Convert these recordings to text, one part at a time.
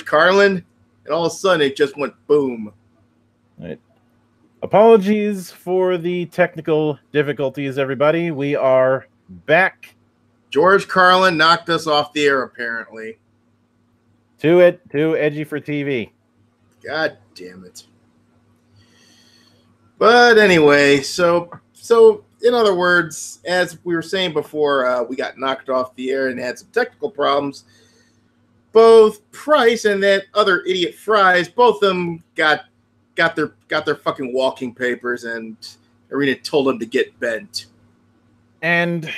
Carlin, and all of a sudden it just went boom. Right. Apologies for the technical difficulties, everybody. We are back. George Carlin knocked us off the air, apparently. Too edgy for TV. God damn it. But anyway, so in other words, as we were saying before, we got knocked off the air and had some technical problems. Both Price and that other idiot Fries, both of them got their fucking walking papers, and Arena told them to get bent. And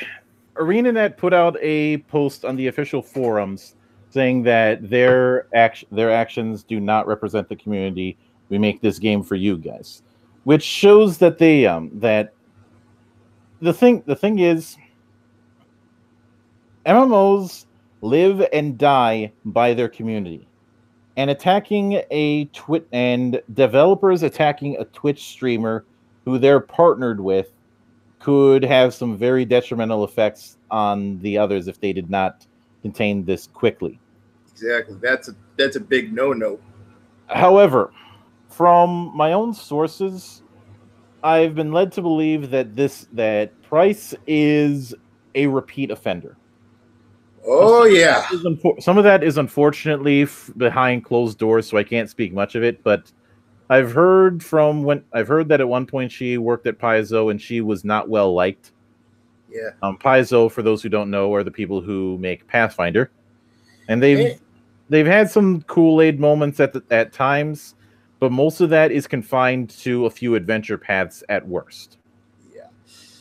ArenaNet put out a post on the official forums saying that their actions do not represent the community. We make this game for you guys, which shows that they that the thing is, MMOs live and die by their community, and developers attacking a Twitch streamer who they're partnered with could have some very detrimental effects on the others if they did not contain this quickly. Exactly. That's a big no-no. However, from my own sources, I've been led to believe that Price is a repeat offender. Oh, yeah. Some of that is unfortunately behind closed doors, so I can't speak much of it. But I've heard that at one point she worked at Paizo and she was not well liked. Yeah. Paizo, for those who don't know, are the people who make Pathfinder, and they've had some Kool-Aid moments at times, but most of that is confined to a few adventure paths at worst.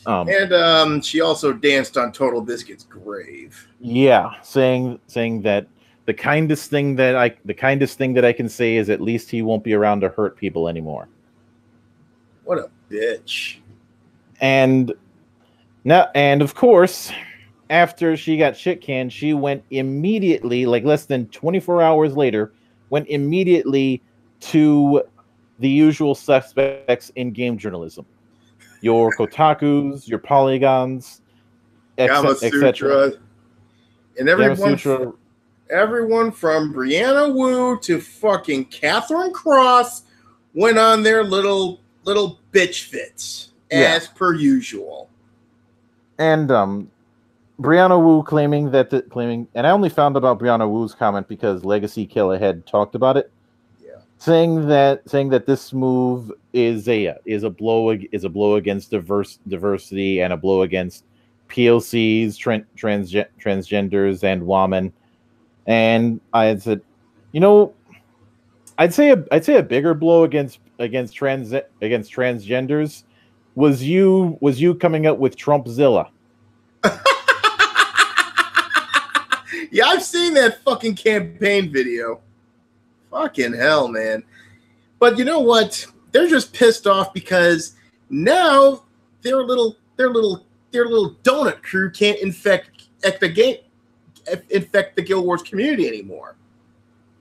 And she also danced on Total Biscuit's grave. Yeah, saying that the kindest thing that I can say is at least he won't be around to hurt people anymore. What a bitch. And of course, after she got shit canned, she went immediately, like less than 24 hours later, to the usual suspects in game journalism. Your Kotakus, your Polygons, etc. And everyone from Brianna Wu to fucking Catherine Cross went on their little bitch fits, as per usual. And Brianna Wu claiming, and I only found about Brianna Wu's comment because Legacy Killer had talked about it. Saying that this move is a blow against diversity and a blow against POCs, transgenders, and women. And I had said, I'd say a bigger blow against transgenders was you coming up with Trumpzilla. Yeah, I've seen that fucking campaign video. Fucking hell, man. But you know what? They're just pissed off because now their little donut crew can't infect the Guild Wars community anymore.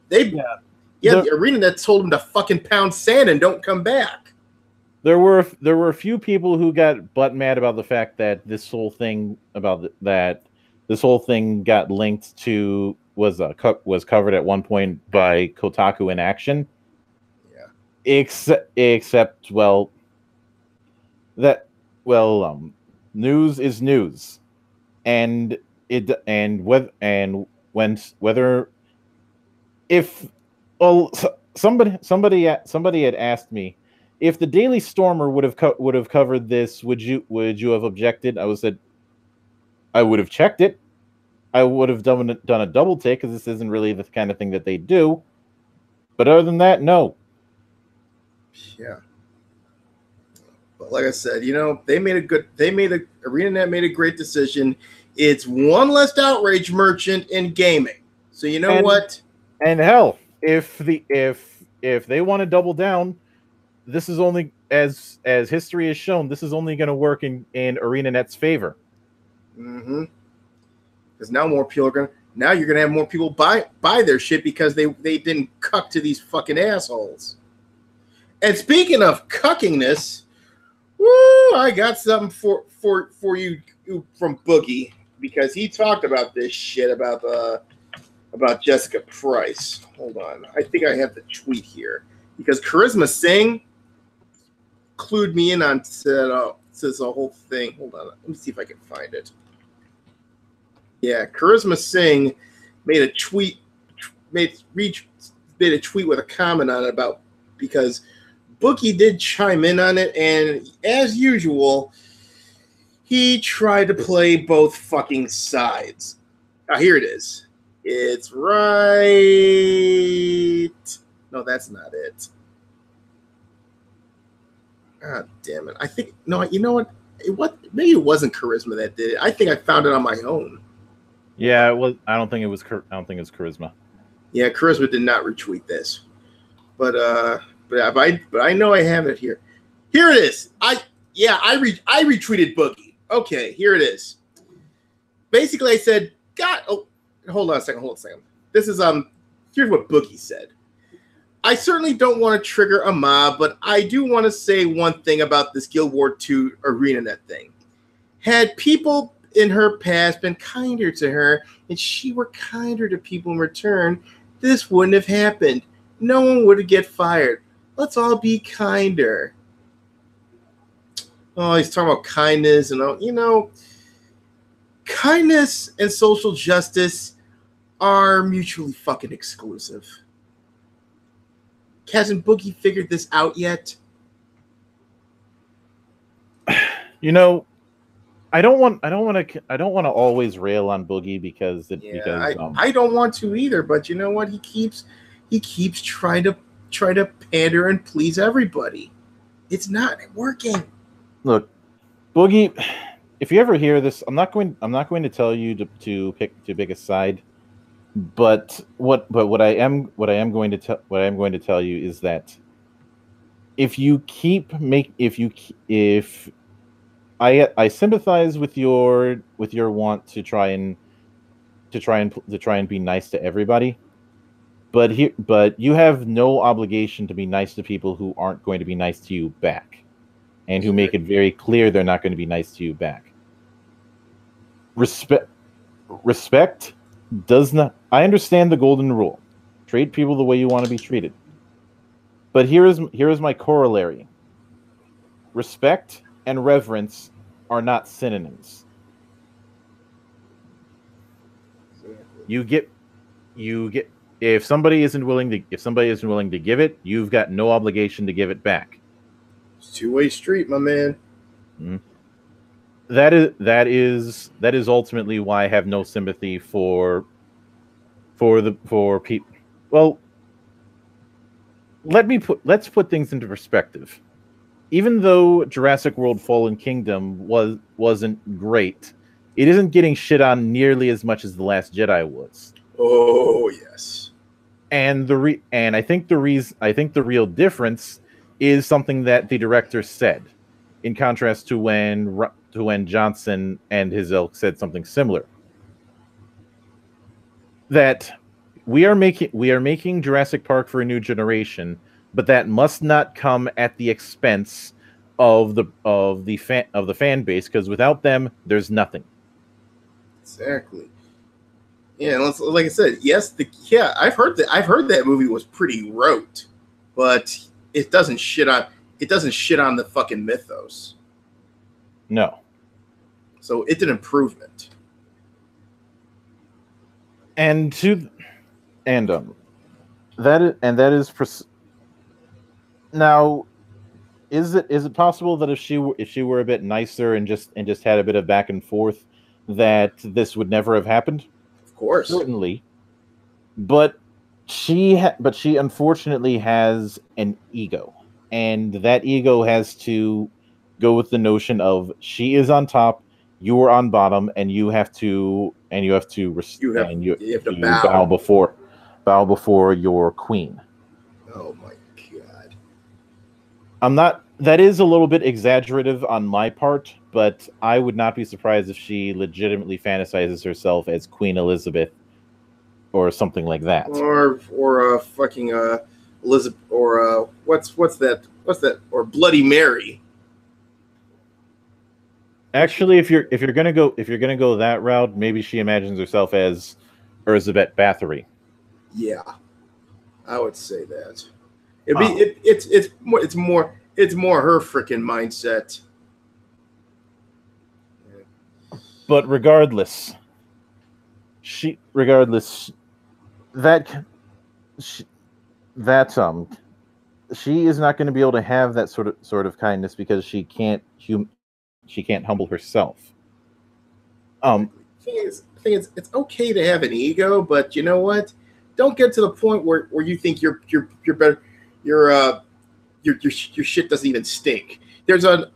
The arena that told them to fucking pound sand and don't come back. There were a few people who got butt mad about the fact that this whole thing got linked to was covered at one point by Kotaku in Action. Yeah. Except news is news, and somebody had asked me if the Daily Stormer would have covered this, would you have objected? I would have checked it. I would have done a double take because this isn't really the kind of thing that they do. But other than that, no. Yeah. But like I said, ArenaNet made a great decision. It's one less outrage merchant in gaming. So what? And hell, if they want to double down, this is only as history has shown, this is only going to work in ArenaNet's favor. Mm-hmm. Because now you're gonna have more people buy their shit because they didn't cuck to these fucking assholes. And speaking of cuckingness, woo, I got something for you from Boogie, because he talked about this shit about about Jessica Price. Hold on. I think I have the tweet here. Because Charisma Singh clued me in on this whole thing. Hold on. Let me see if I can find it. Yeah, Charisma Singh made a tweet with a comment on it about because Bookie did chime in on it, and as usual, he tried to play both fucking sides. Now, here it is. It's right. No, that's not it. God damn it. I think, no, you know what? Maybe it wasn't Charisma that did it. I think I found it on my own. Yeah, it was. I don't think it was Charisma. Yeah, Charisma did not retweet this. But I know I have it here. Here it is. I retweeted Boogie. Okay, here it is. Basically, I said, God, oh, hold on a second. This is here's what Boogie said. I certainly don't want to trigger a mob, but I do want to say one thing about this Guild War II ArenaNet thing. Had people in her past been kinder to her, and she were kinder to people in return, this wouldn't have happened. No one would get fired. Let's all be kinder. Oh, he's talking about kindness and all. You know, kindness and social justice are mutually fucking exclusive. Hasn't Boogie figured this out yet? You know, I don't want to always rail on Boogie because I don't want to either. But you know what? He keeps trying to pander and please everybody. It's not working. Look, Boogie, if you ever hear this, I'm not going to tell you to pick a side. But what I am going to tell you is that if I sympathize with your want to try and be nice to everybody, but you have no obligation to be nice to people who aren't going to be nice to you back, and who make it very clear they're not going to be nice to you back. Respect does not. I understand the golden rule: treat people the way you want to be treated. But here is my corollary: respect and reverence are not synonyms. You get if somebody isn't willing to give it, you've got no obligation to give it back. It's a two-way street, my man. Mm-hmm. That is ultimately why I have no sympathy for people. Well, let's put things into perspective. Even though Jurassic World: Fallen Kingdom wasn't great, it isn't getting shit on nearly as much as The Last Jedi was. Oh yes. And I think the real difference is something that the director said, in contrast to when Johnson and his ilk said something similar. That we are making Jurassic Park for a new generation, but that must not come at the expense of the fan base, because without them, there's nothing. Exactly. Yeah, like I said, I've heard that movie was pretty rote, but it doesn't shit on the fucking mythos. No. So it's an improvement. Now, is it possible that if she were a bit nicer and just had a bit of back and forth, that this would never have happened? Of course, certainly. But she unfortunately has an ego, and that ego has to go with the notion of she is on top, you are on bottom, and you have to bow before your queen. Oh my God. That is a little bit exaggerative on my part, but I would not be surprised if she legitimately fantasizes herself as Queen Elizabeth or something like that. Or fucking Elizabeth, or what's that? Or Bloody Mary. Actually, if you're gonna go that route, maybe she imagines herself as Elizabeth Bathory. Yeah, I would say that. It's more her freaking mindset. But regardless, that she, she is not going to be able to have that sort of kindness because she can't humble herself. Thing is, it's okay to have an ego, but you know what? Don't get to the point where you think you're better. Your shit doesn't even stink. There's a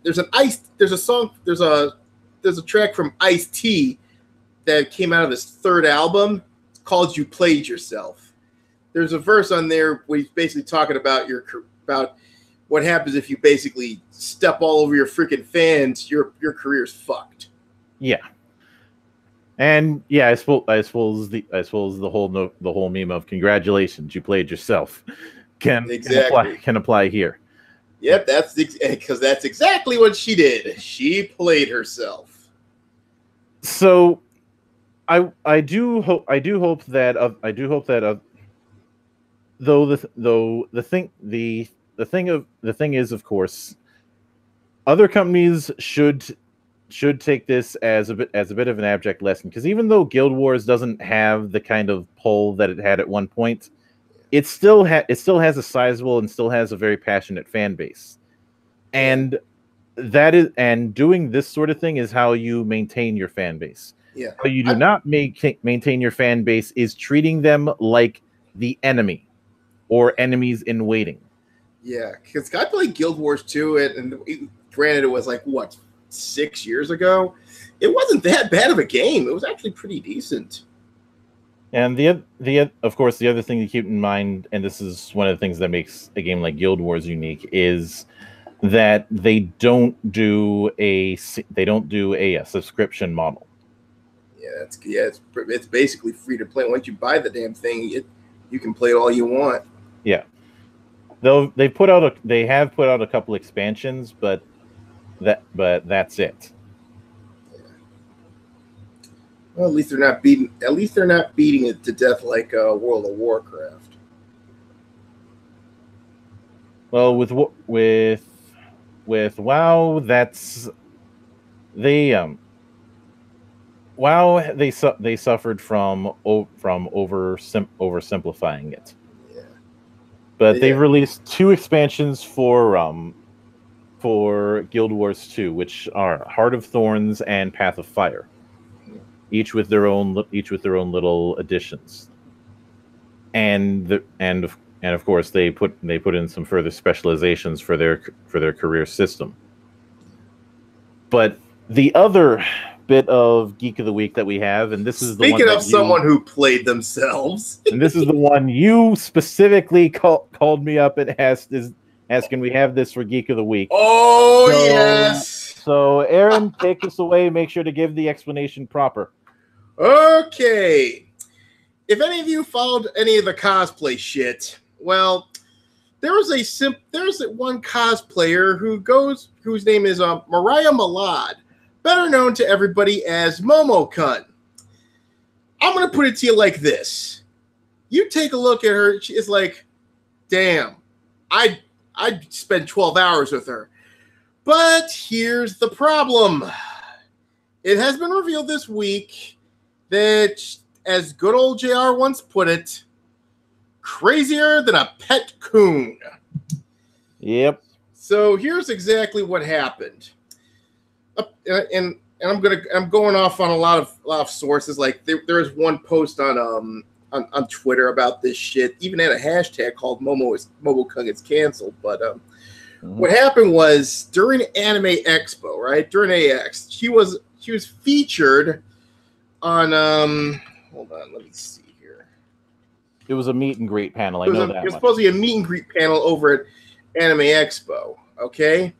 track from Ice-T that came out of his third album. It's called "You Played Yourself." There's a verse on there where he's basically talking about what happens if you basically step all over your freaking fans. Your career's fucked. Yeah. And yeah, I suppose the whole meme of congratulations, you played yourself can apply here. Yep, because that's exactly what she did. She played herself. So, I do hope that the thing is, of course, other companies should take this as a bit of an abject lesson, because even though Guild Wars doesn't have the kind of pull that it had at one point, it still has a sizable and still has a very passionate fan base, and doing this sort of thing is how you maintain your fan base. Yeah, how you do not maintain your fan base is treating them like the enemy or enemies in waiting. Yeah, because I played Guild Wars 2, and granted, it was like what, 6 years ago. It wasn't that bad of a game. It was actually pretty decent. And of course, the other thing to keep in mind, and this is one of the things that makes a game like Guild Wars unique, is that they don't do a subscription model. Yeah, it's basically free to play. Once you buy the damn thing, you can play it all you want. Yeah, though they have put out a couple expansions, but that's it. Yeah. Well, at least they're not beating it to death like World of Warcraft. Well, with WoW, they suffered from oversimplifying it. Yeah. But they've released 2 expansions for Guild Wars 2, which are Heart of Thorns and Path of Fire, each with their own little additions. And of course they put in some further specializations for their career system. But the other bit of Geek of the Week that we have, and this is speaking of someone who played themselves, and this is the one you specifically called me up and asking we have this for Geek of the Week. Oh, yes. So Aaron, take us away. Make sure to give the explanation proper. Okay. If any of you followed any of the cosplay shit, well, there's one cosplayer whose name is Mariah Malad, better known to everybody as Momo-kun. I'm gonna put it to you like this: you take a look at her, she is like, damn, I'd spend 12 hours with her. But here's the problem: it has been revealed this week that, as good old JR once put it, crazier than a pet coon. Yep. So here's exactly what happened. And I'm going off on a lot of sources. Like there is one post on Twitter about this shit. Even had a hashtag called Momo-kun gets canceled. But what happened was, during Anime Expo, right, during AX, she was featured on hold on, let me see here. It was a meet and greet panel. It was supposed to be a meet and greet panel over at Anime Expo. Okay.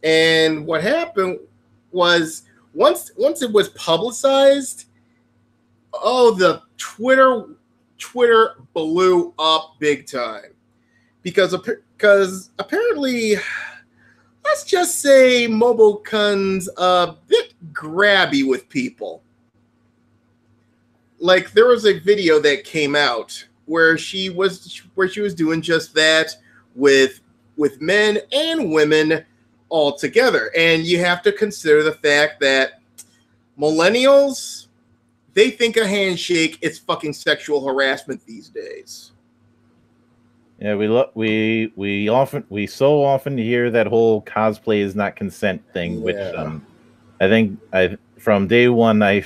And what happened was, once it was publicized, the Twitter blew up big time, because apparently, let's just say Momo-kun's a bit grabby with people. like there was a video that came out where she was doing just that with men and women all together. And you have to consider the fact that millennials, they think a handshake is fucking sexual harassment these days. Yeah, we so often hear that whole cosplay is not consent thing, which I think from day one I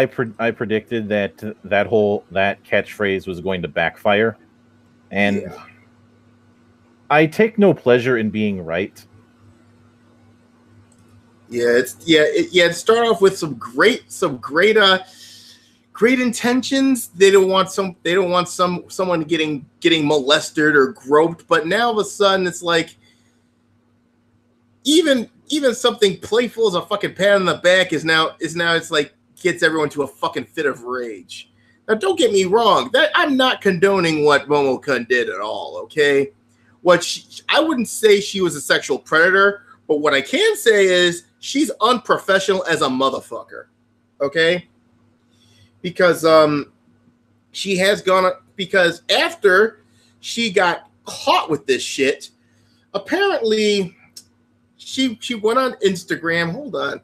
predicted that that catchphrase was going to backfire, and I take no pleasure in being right. It started off with some great great intentions. They don't want someone getting molested or groped, but now all of a sudden it's like even something playful as a fucking pat on the back is now it's like gets everyone to a fucking fit of rage. Now don't get me wrong, that I'm not condoning what Momo-kun did at all, okay? I wouldn't say she was a sexual predator, but what I can say is she's unprofessional as a motherfucker, okay? Because she has gone, because after she got caught with this shit, apparently she went on Instagram. Hold on,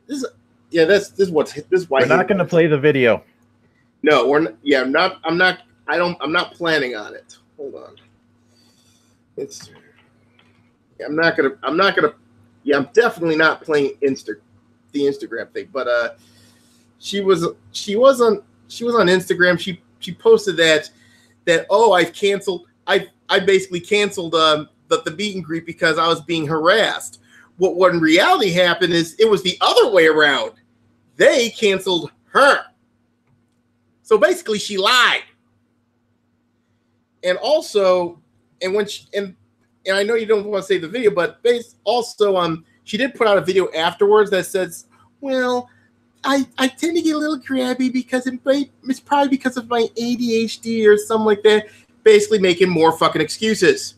this is why we're not going to play the video. No, we're not. Yeah, I'm not planning on it. Hold on. I'm definitely not playing the Instagram thing. But she was on Instagram. She posted that I basically canceled the meet and greet because I was being harassed. What in reality happened is it was the other way around. They canceled her. So basically she lied. And also, and I know you don't want to say the video, but she did put out a video afterwards that says, well, I tend to get a little crabby because it's probably because of my ADHD or something like that, basically making more fucking excuses.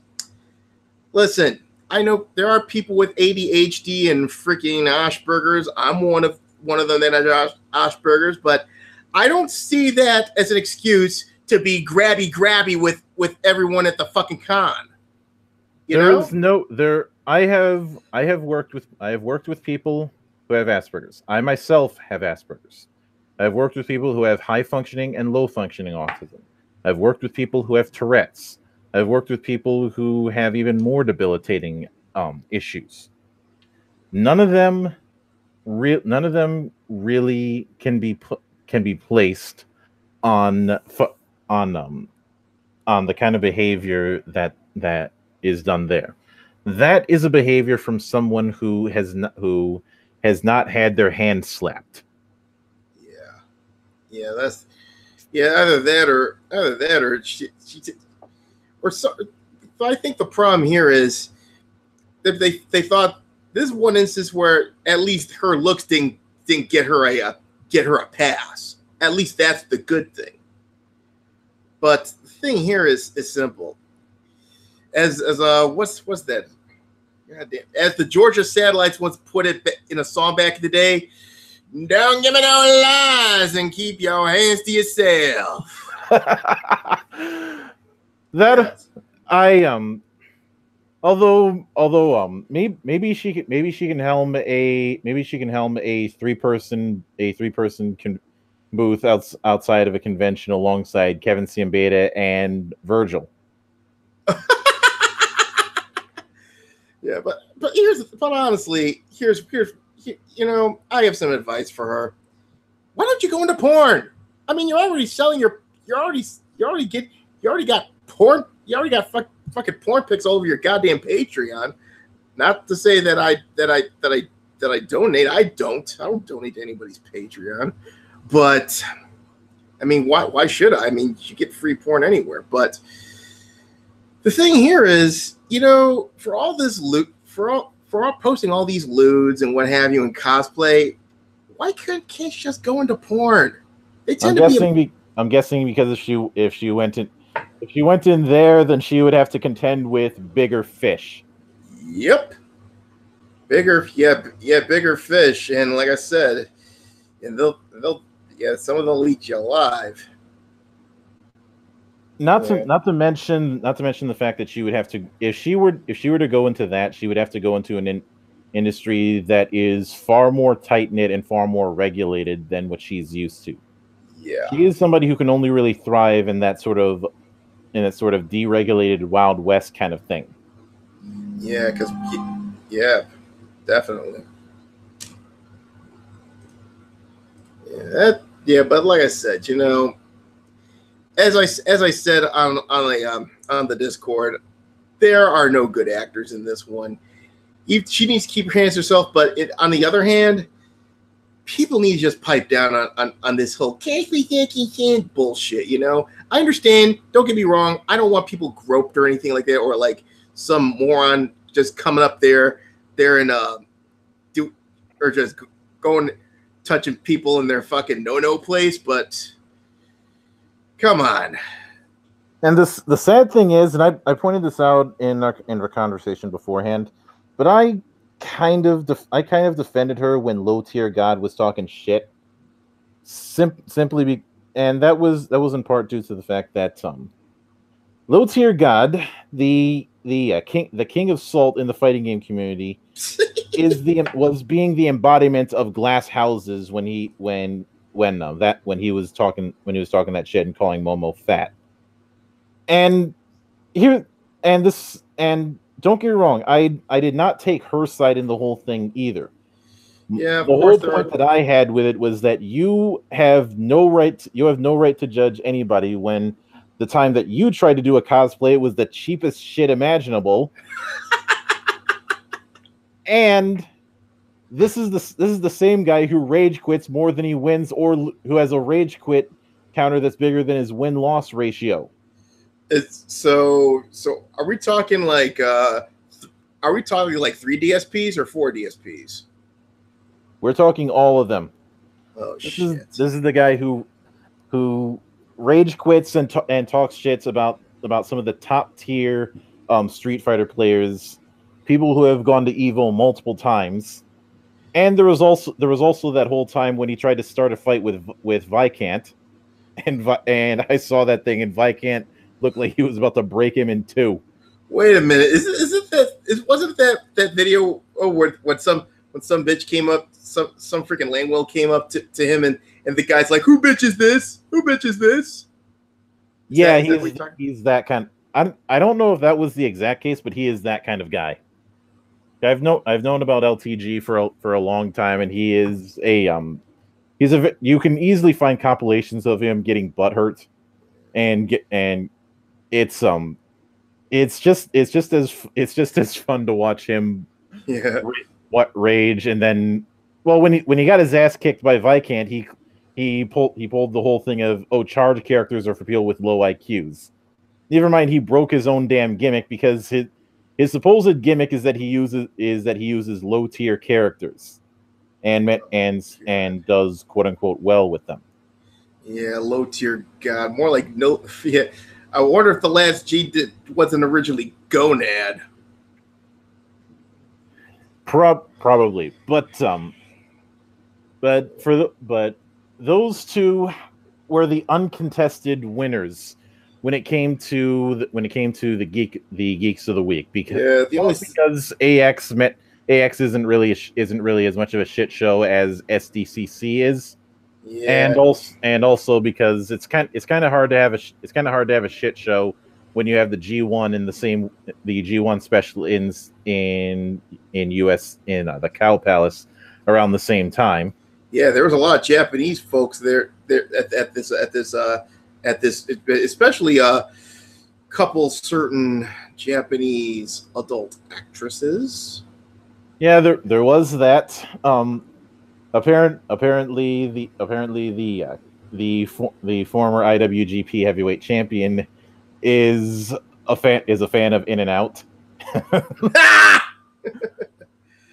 Listen, I know there are people with ADHD and freaking Asperger's. I'm one of them that has Asperger's, but I don't see that as an excuse to be grabby with everyone at the fucking con. I have worked with people who have Asperger's. I myself have Asperger's. I've worked with people who have high functioning and low functioning autism. I've worked with people who have Tourette's. I've worked with people who have even more debilitating issues. None of them really can be placed on the kind of behavior that is done there. That is a behavior from someone who has not had their hand slapped. Either that or she or so. I think the problem here is that they thought this is one instance where at least her looks didn't get her a pass. At least that's the good thing. But the thing here is simple. As what's that? Goddamn. As the Georgia Satellites once put it in a song back in the day, don't give me no lies and keep your hands to yourself. Maybe she can helm a three-person booth outside of a convention alongside Kevin Siembeta and Virgil. Yeah, but honestly, here's I have some advice for her. Why don't you go into porn? I mean, you're already selling you already got porn. You already got fucking porn pics all over your goddamn Patreon. Not to say that I donate. I don't donate to anybody's Patreon. But I mean, why should I? I mean, you get free porn anywhere. But the thing here is, for all this loot, for all posting all these lewds and what have you in cosplay, why can't she just go into porn? They tend I'm guessing because if she went in there, then she would have to contend with bigger fish. Yep. Bigger fish, and like I said, and they'll Yeah, some of them will eat you alive. Not to mention the fact that she would have to, if she were to go into that, she would have to go into an industry that is far more tight knit and far more regulated than what she's used to. Yeah, she is somebody who can only really thrive in that sort of deregulated Wild West kind of thing. Yeah, because yeah, definitely. Yeah, but like I said, as I said on the Discord, there are no good actors in this one. She needs to keep her hands to herself, but on the other hand, people need to just pipe down on this whole bullshit. I understand. Don't get me wrong. I don't want people groped or anything like that, or like some moron just coming up there and or just going touching people in their fucking no place. But come on. And the sad thing is, and I pointed this out in our conversation beforehand, but I kind of defended her when Low Tier God was talking shit. And that was in part due to the fact that Low Tier God, the king of salt in the fighting game community, was being the embodiment of glass houses when he was talking that shit and calling Momo fat. And don't get me wrong, I did not take her side in the whole thing either. Yeah, the whole point that I had with it was that you have no right to judge anybody when the time that you tried to do a cosplay, it was the cheapest shit imaginable. And this is the same guy who rage quits more than he wins, or who has a rage quit counter that's bigger than his win-loss ratio. It's so are we talking like 3 DSPs or 4 DSPs? We're talking all of them. Oh shit. This is the guy who rage quits and talks shits about some of the top tier Street Fighter players, people who have gone to Evo multiple times. And there was also that whole time when he tried to start a fight with Viscant, and I saw that thing, and Viscant looked like he was about to break him in two. Wait a minute, wasn't that video when some bitch came up, some freaking Langwell came up to him, and the guy's like, "Who bitch is this? Who bitch is this?" Yeah, he's that kind. I don't know if that was the exact case, but he is that kind of guy. I've known about LTG for a long time, and he is you can easily find compilations of him getting butthurt, and it's just as fun to watch him rage. And then, well, when he got his ass kicked by Viscant, he pulled the whole thing of, charge characters are for people with low IQs. Never mind, he broke his own damn gimmick, because his supposed gimmick is that he uses low tier characters, and does quote unquote well with them. Yeah, Low Tier God, more like no. Yeah, I wonder if the last G wasn't originally Gonad. Probably, but those two were the uncontested winners when it came to the geeks of the week, because AX isn't really as much of a shit show as SDCC is. Yeah. And also because it's kind of hard to have a shit show when you have the G1 in the G1 special in US in the Cow Palace around the same time. Yeah, there was a lot of Japanese folks there at this, especially a couple certain Japanese adult actresses. Yeah, there was that. Apparently the former IWGP heavyweight champion is a fan of In and Out.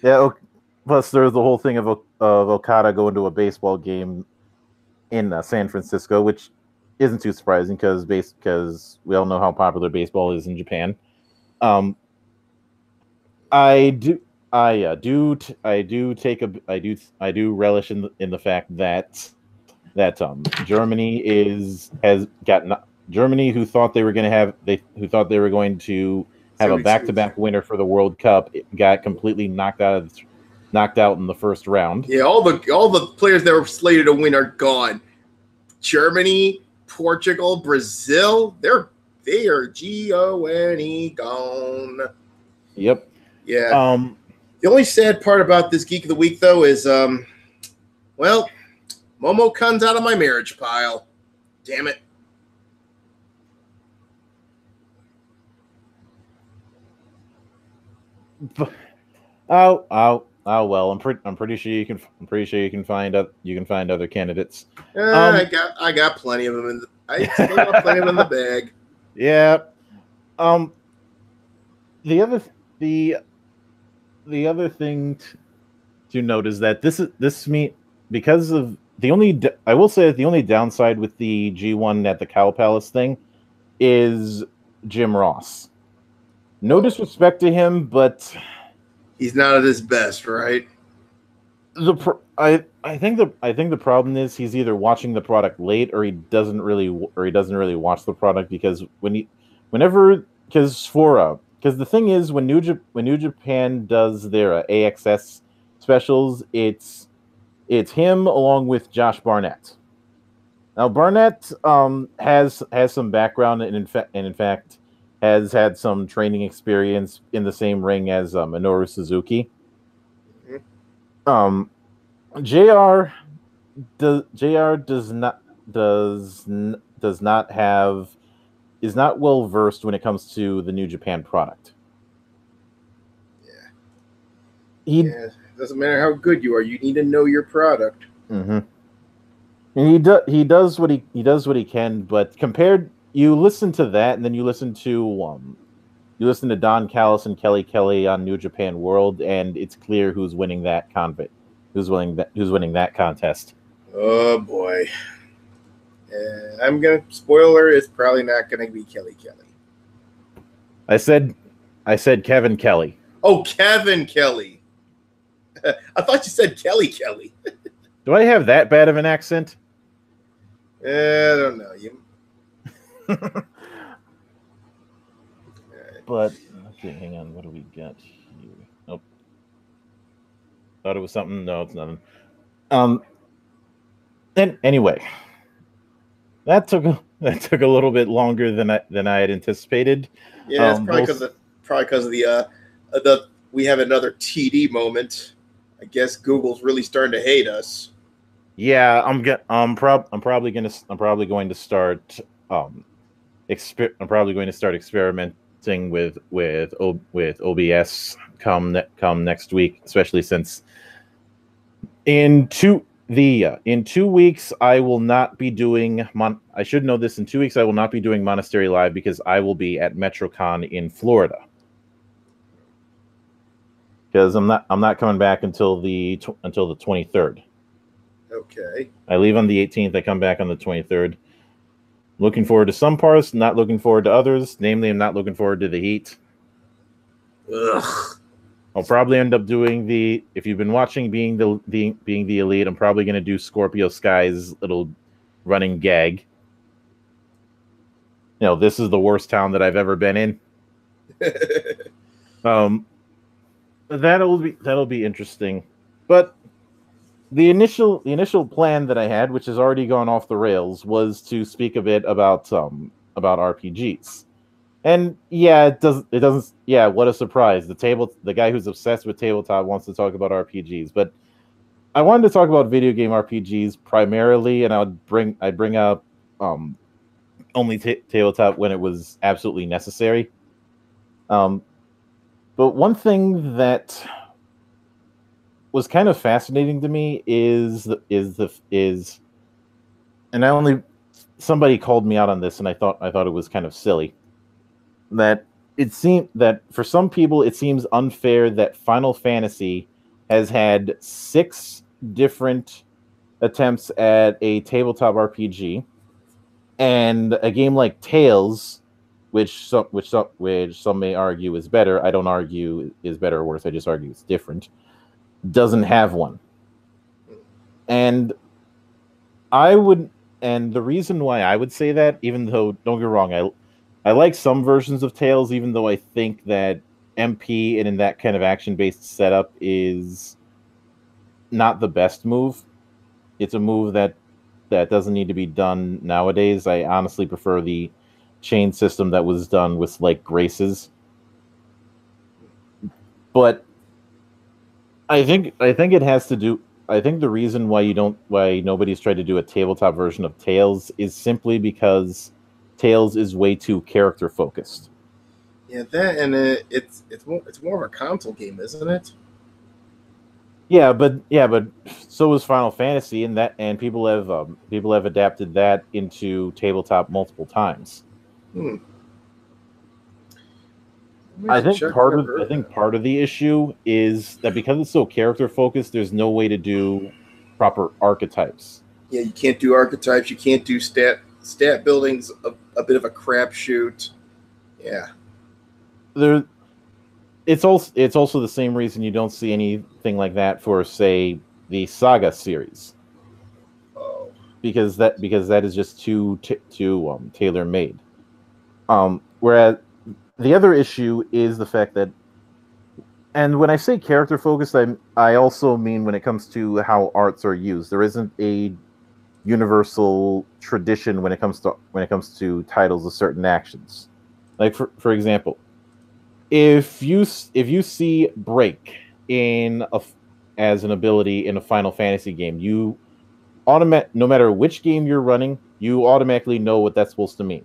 Yeah. Plus, there's the whole thing of Okada going to a baseball game in San Francisco, which isn't too surprising because we all know how popular baseball is in Japan. I do relish in the fact that that Germany has gotten Germany, who thought they were going to have who thought they were going to have a 72. back-to-back winner for the World Cup, it got completely knocked out in the first round. Yeah, all the players that were slated to win are gone. Germany, Portugal, Brazil, they are G-O-N-E gone. Yep. Yeah. The only sad part about this Geek of the Week, though, is well, Momo comes out of my marriage pile. Damn it. Oh well. I'm pretty sure you can find other candidates. I got plenty of them I still got plenty of them in the bag. Yeah. The other thing to note is that because of I will say that the only downside with the G1 at the Cow Palace thing is Jim Ross. No disrespect to him, but he's not at his best, right? I think the problem is he's either watching the product late or he doesn't really watch the product, because the thing is, when New Japan does their AXS specials, it's him along with Josh Barnett. Now Barnett has some background and in fact has had some training experience in the same ring as Minoru Suzuki. JR is not well versed when it comes to the New Japan product. Yeah. It doesn't matter how good you are, you need to know your product. Mm-hmm. And he does what he can, but you listen to that, and then you listen to Don Callis and Kelly Kelly on New Japan World, and it's clear who's winning that who's winning that contest. Oh boy. Spoiler, it's probably not gonna be Kelly Kelly. I said Kevin Kelly. Oh, Kevin Kelly. I thought you said Kelly Kelly. Do I have that bad of an accent? I don't know. But let's see, hang on, what do we got here? Nope. Thought it was something. No, it's nothing. And anyway, that took a little bit longer than I had anticipated. Yeah, it's probably because of the we have another TD moment. I guess Google's really starting to hate us. Yeah, I'm probably going to start experimenting with OBS come next week, especially since in 2 weeks I will not be doing I should know this. In 2 weeks I will not be doing Monastery Live because I will be at MetroCon in Florida. Because I'm not coming back until the 23rd. Okay. I leave on the 18th. I come back on the 23rd. Looking forward to some parts, not looking forward to others. Namely, I'm not looking forward to the heat. Ugh. I'll probably end up doing if you've been watching being the Elite, I'm probably going to do Scorpio Sky's little running gag. This is the worst town that I've ever been in. That'll be interesting. But the initial plan that I had, which has already gone off the rails, was to speak a bit about RPGs. And yeah, it doesn't. Yeah, what a surprise! The guy who's obsessed with tabletop wants to talk about RPGs, but I wanted to talk about video game RPGs primarily, and I'd bring up only tabletop when it was absolutely necessary. But one thing that was kind of fascinating to me is and somebody called me out on this, and I thought it was kind of silly. That it seemed that for some people it seems unfair that Final Fantasy has had 6 different attempts at a tabletop RPG, and a game like Tales, which some may argue is better. I don't argue is better or worse. I just argue it's different. Doesn't have one. And I would, and the reason why I would say that, even though don't get me wrong, I like some versions of Tales, even though I think that MP and in that kind of action-based setup is not the best move. It's a move that doesn't need to be done nowadays. I honestly prefer the chain system that was done with like graces. But I think it has to do. I think the reason why nobody's tried to do a tabletop version of Tales is simply because Tales is way too character focused. Yeah, that and it's more of a console game, isn't it? Yeah, but so is Final Fantasy, and people have adapted that into tabletop multiple times. Hmm. I have to check. Never heard I of think that. part of the issue is that because it's so character focused, there's no way to do proper archetypes. Yeah, you can't do archetypes. You can't do stat buildings. A bit of a crapshoot. Yeah. There, it's also the same reason you don't see anything like that for, say, the Saga series, Oh. because that is just too tailor made. Whereas the other issue is the fact that, and when I say character focused, I also mean when it comes to how arts are used. There isn't a universal tradition when it comes to titles of certain actions. Like for example, if you see break in a as an ability in a Final Fantasy game, you no matter which game you're running, you automatically know what that's supposed to mean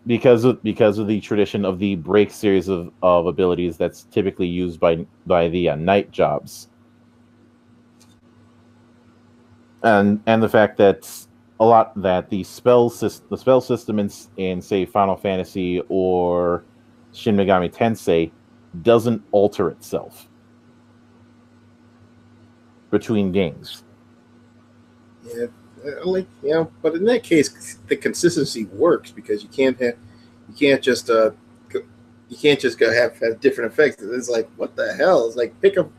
because of the tradition of the break series of abilities that's typically used by the night jobs, and the fact that a lot that the spell system in say Final Fantasy or Shin Megami Tensei doesn't alter itself between games. Yeah. But in that case, the consistency works because you can't just you can't just go have different effects. It's like what the hell? It's like pick a.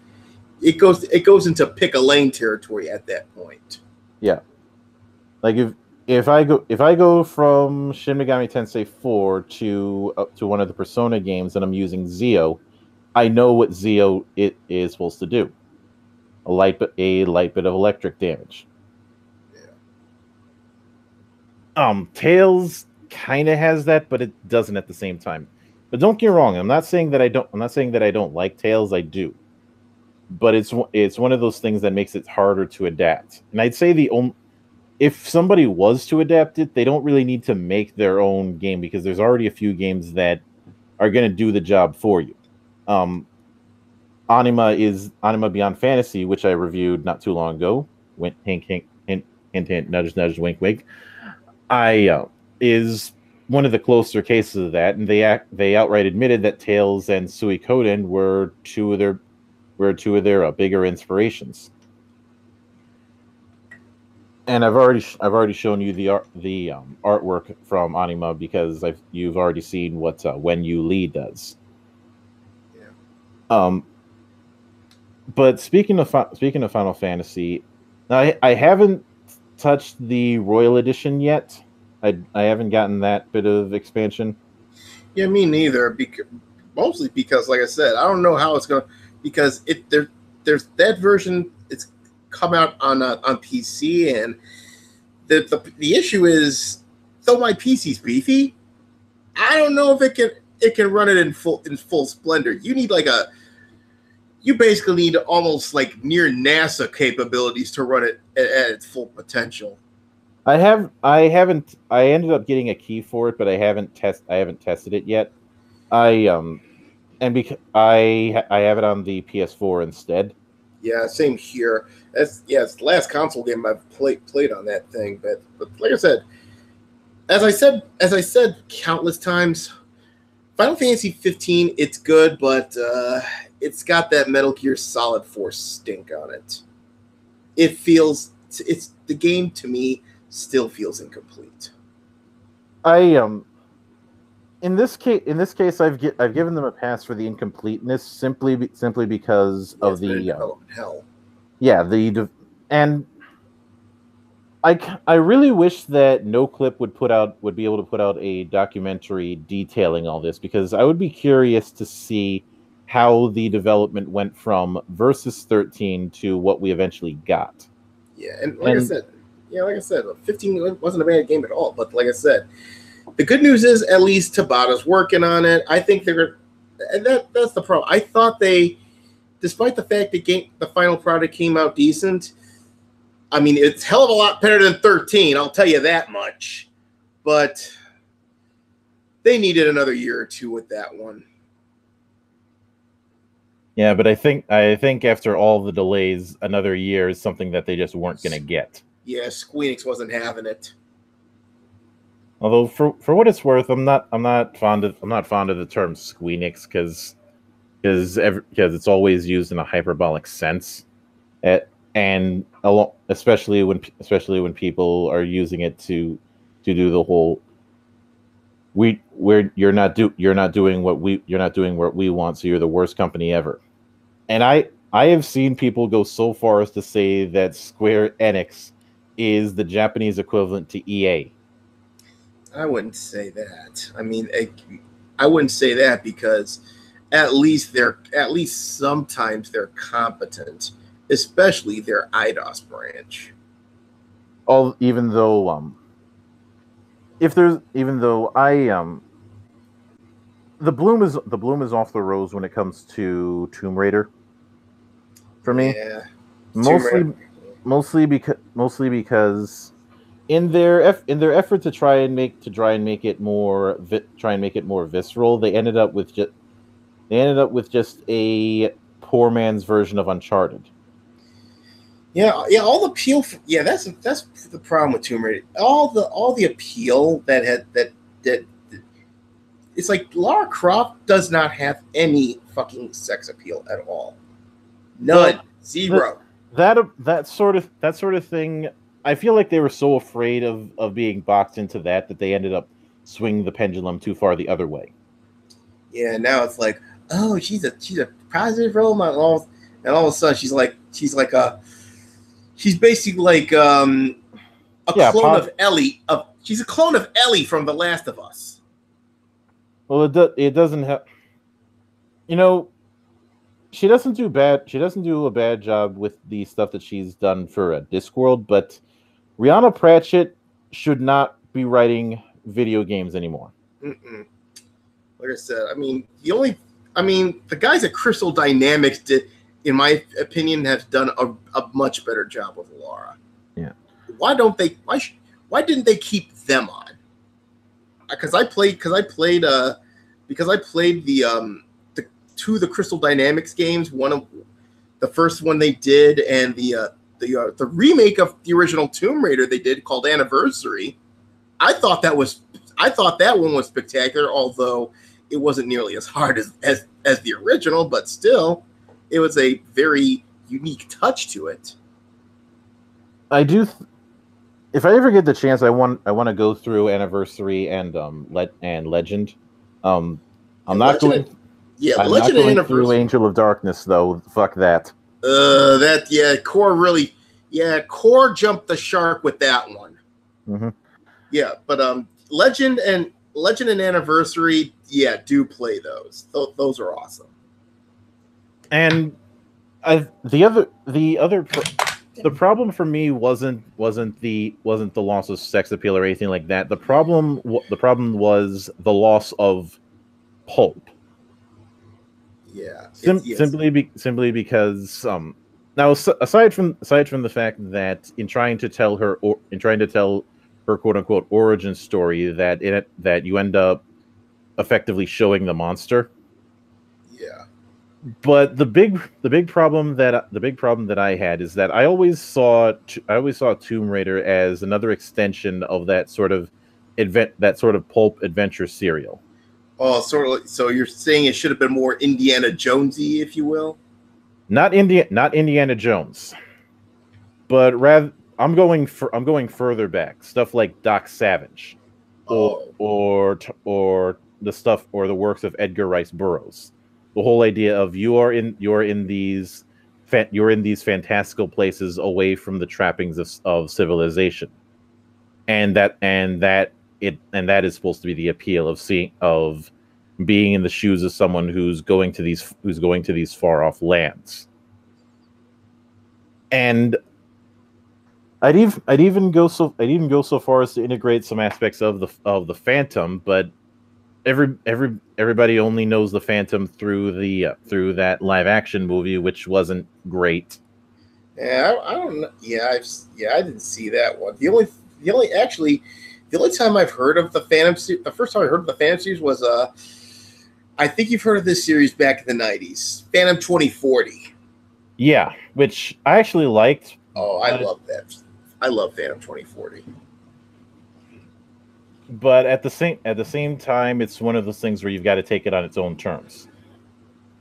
It goes into pick a lane territory at that point. Yeah, like if I go from Shin Megami Tensei 4 to one of the Persona games and I'm using Zio, I know what Zio it is supposed to do. A light bit of electric damage. Tails kind of has that, but it doesn't at the same time. But don't get me wrong, I'm not saying that I don't like Tails. I do, but it's one of those things that makes it harder to adapt. And I'd say if somebody was to adapt it, they don't really need to make their own game because there's already a few games that are going to do the job for you. Anima Beyond Fantasy, which I reviewed not too long ago. Went hint hint hint hint hint nudge nudge wink wink. Is one of the closer cases of that, and they outright admitted that Tails and Suikoden were two of their bigger inspirations. And I've already shown you the artwork from Anima because you've already seen what When You Lead does. Yeah. But speaking of Final Fantasy, I haven't touched the Royal Edition yet. I haven't gotten that bit of expansion. Yeah, me neither. Mostly because, like I said, I don't know how it's going to because there's that version. It's come out on PC, and the issue is though my PC's beefy, I don't know if it can run it in full splendor. You basically need almost like near NASA capabilities to run it at its full potential. I ended up getting a key for it, but I haven't tested it yet. And because I have it on the PS4 instead. Yeah, same here. It's the last console game I've played on that thing. But like I said, as I said countless times, Final Fantasy 15, it's good, but it's got that Metal Gear Solid 4 stink on it. It's the game to me still feels incomplete. In this case, I've given them a pass for the incompleteness simply because of the development hell. Yeah, And I really wish that NoClip would be able to put out a documentary detailing all this, because I would be curious to see how the development went from Versus 13 to what we eventually got. Yeah, and like I said, 15 wasn't a bad game at all. But like I said, the good news is at least Tabata's working on it. I think and that's the problem. I thought despite the fact the final product came out decent, I mean, it's hell of a lot better than 13, I'll tell you that much. But they needed another year or two with that one. Yeah, but I think after all the delays, another year is something that they just weren't going to get. Yeah, Squeenix wasn't having it. Although for what it's worth, I'm not fond of the term Squeenix because it's always used in a hyperbolic sense, and especially when people are using it to do the whole you're not doing what we want, so you're the worst company ever. And I have seen people go so far as to say that Square Enix is the Japanese equivalent to EA. I wouldn't say that. I mean, I wouldn't say that because at least sometimes they're competent, especially their IDOS branch. Even though the bloom is off the rose when it comes to Tomb Raider. For me, yeah, mostly because in their effort to try and make it more visceral, they ended up with just a poor man's version of Uncharted. Yeah. All the appeal. That's the problem with Tomb Raider. All the appeal that it's like Lara Croft does not have any fucking sex appeal at all. None. Zero. That sort of thing. I feel like they were so afraid of being boxed into that they ended up swinging the pendulum too far the other way. Yeah. Now it's like, oh, she's a positive role model, and all of a sudden she's basically like a clone of Ellie. She's a clone of Ellie from The Last of Us. Well, it doesn't have. She doesn't do a bad job with the stuff that she's done for Discworld, but Rihanna Pratchett should not be writing video games anymore. Mm-mm. Like I said, the guys at Crystal Dynamics did, in my opinion, have done a much better job with Lara. Yeah. Why didn't they keep them on? Because I played the two of the Crystal Dynamics games. One of the first one they did, and the remake of the original Tomb Raider they did called Anniversary. I thought that one was spectacular, although it wasn't nearly as hard as the original, but still, it was a very unique touch to it. I do. If I ever get the chance, I want to go through Anniversary and Legend. I'm not going. Yeah, I'm Legend not going and through Angel of Darkness though. Fuck that. Core jumped the shark with that one. Mm-hmm. Yeah, but Legend and Anniversary, do play those. Those are awesome. And the problem for me wasn't the loss of sex appeal or anything like that. The problem was the loss of pulp. Yeah, simply because now aside from the fact that in trying to tell her quote unquote origin story, that you end up effectively showing the monster. Yeah. But the big problem that I had is that I always saw Tomb Raider as another extension of that sort of pulp adventure serial. Oh, so you're saying it should have been more Indiana Jonesy, if you will? Not Indiana Jones, but rather I'm going further back. Stuff like Doc Savage, or the stuff or the works of Edgar Rice Burroughs. The whole idea of you're in these you're in these fantastical places away from the trappings of civilization, and that is supposed to be the appeal of being in the shoes of someone who's going to these far off lands. And I'd even go so far as to integrate some aspects of the Phantom, but everybody only knows the Phantom through that live action movie, which wasn't great. Yeah, I don't know. Yeah, I didn't see that one. The only time I've heard of the Phantom, the first time I heard of the Phantom series was I think you've heard of this series back in the 90s, Phantom 2040. Yeah, which I actually liked. Oh, I love that. I love Phantom 2040. But at the same time, it's one of those things where you've got to take it on its own terms.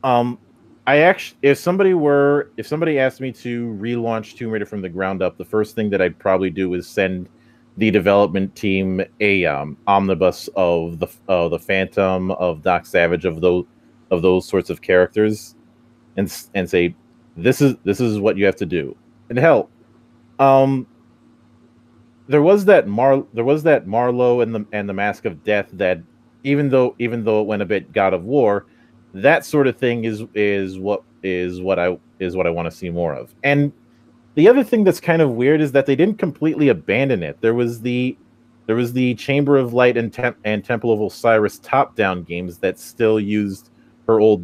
If somebody asked me to relaunch Tomb Raider from the ground up, the first thing that I'd probably do is send the development team a omnibus of the Phantom, of Doc Savage, of those sorts of characters, and say, this is what you have to do. And hell, there was that Marlowe and the Mask of Death that even though it went a bit God of War, that sort of thing is what I want to see more of. And the other thing that's kind of weird is that they didn't completely abandon it. There was the Chamber of Light and Temple of Osiris top-down games that still used her old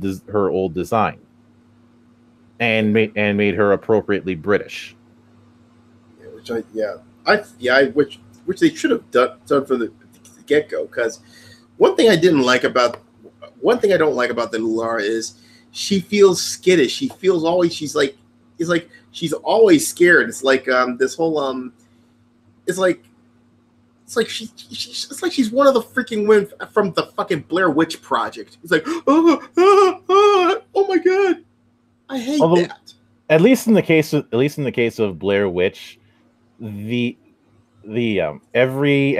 design and made her appropriately British. Which they should have done from the get-go. Because one thing I don't like about the new Lara is she feels skittish. She's always scared. It's like this whole it's like she's one of the freaking women from the fucking Blair Witch Project. It's like oh my god, I hate that. At least in the case of Blair Witch, they made every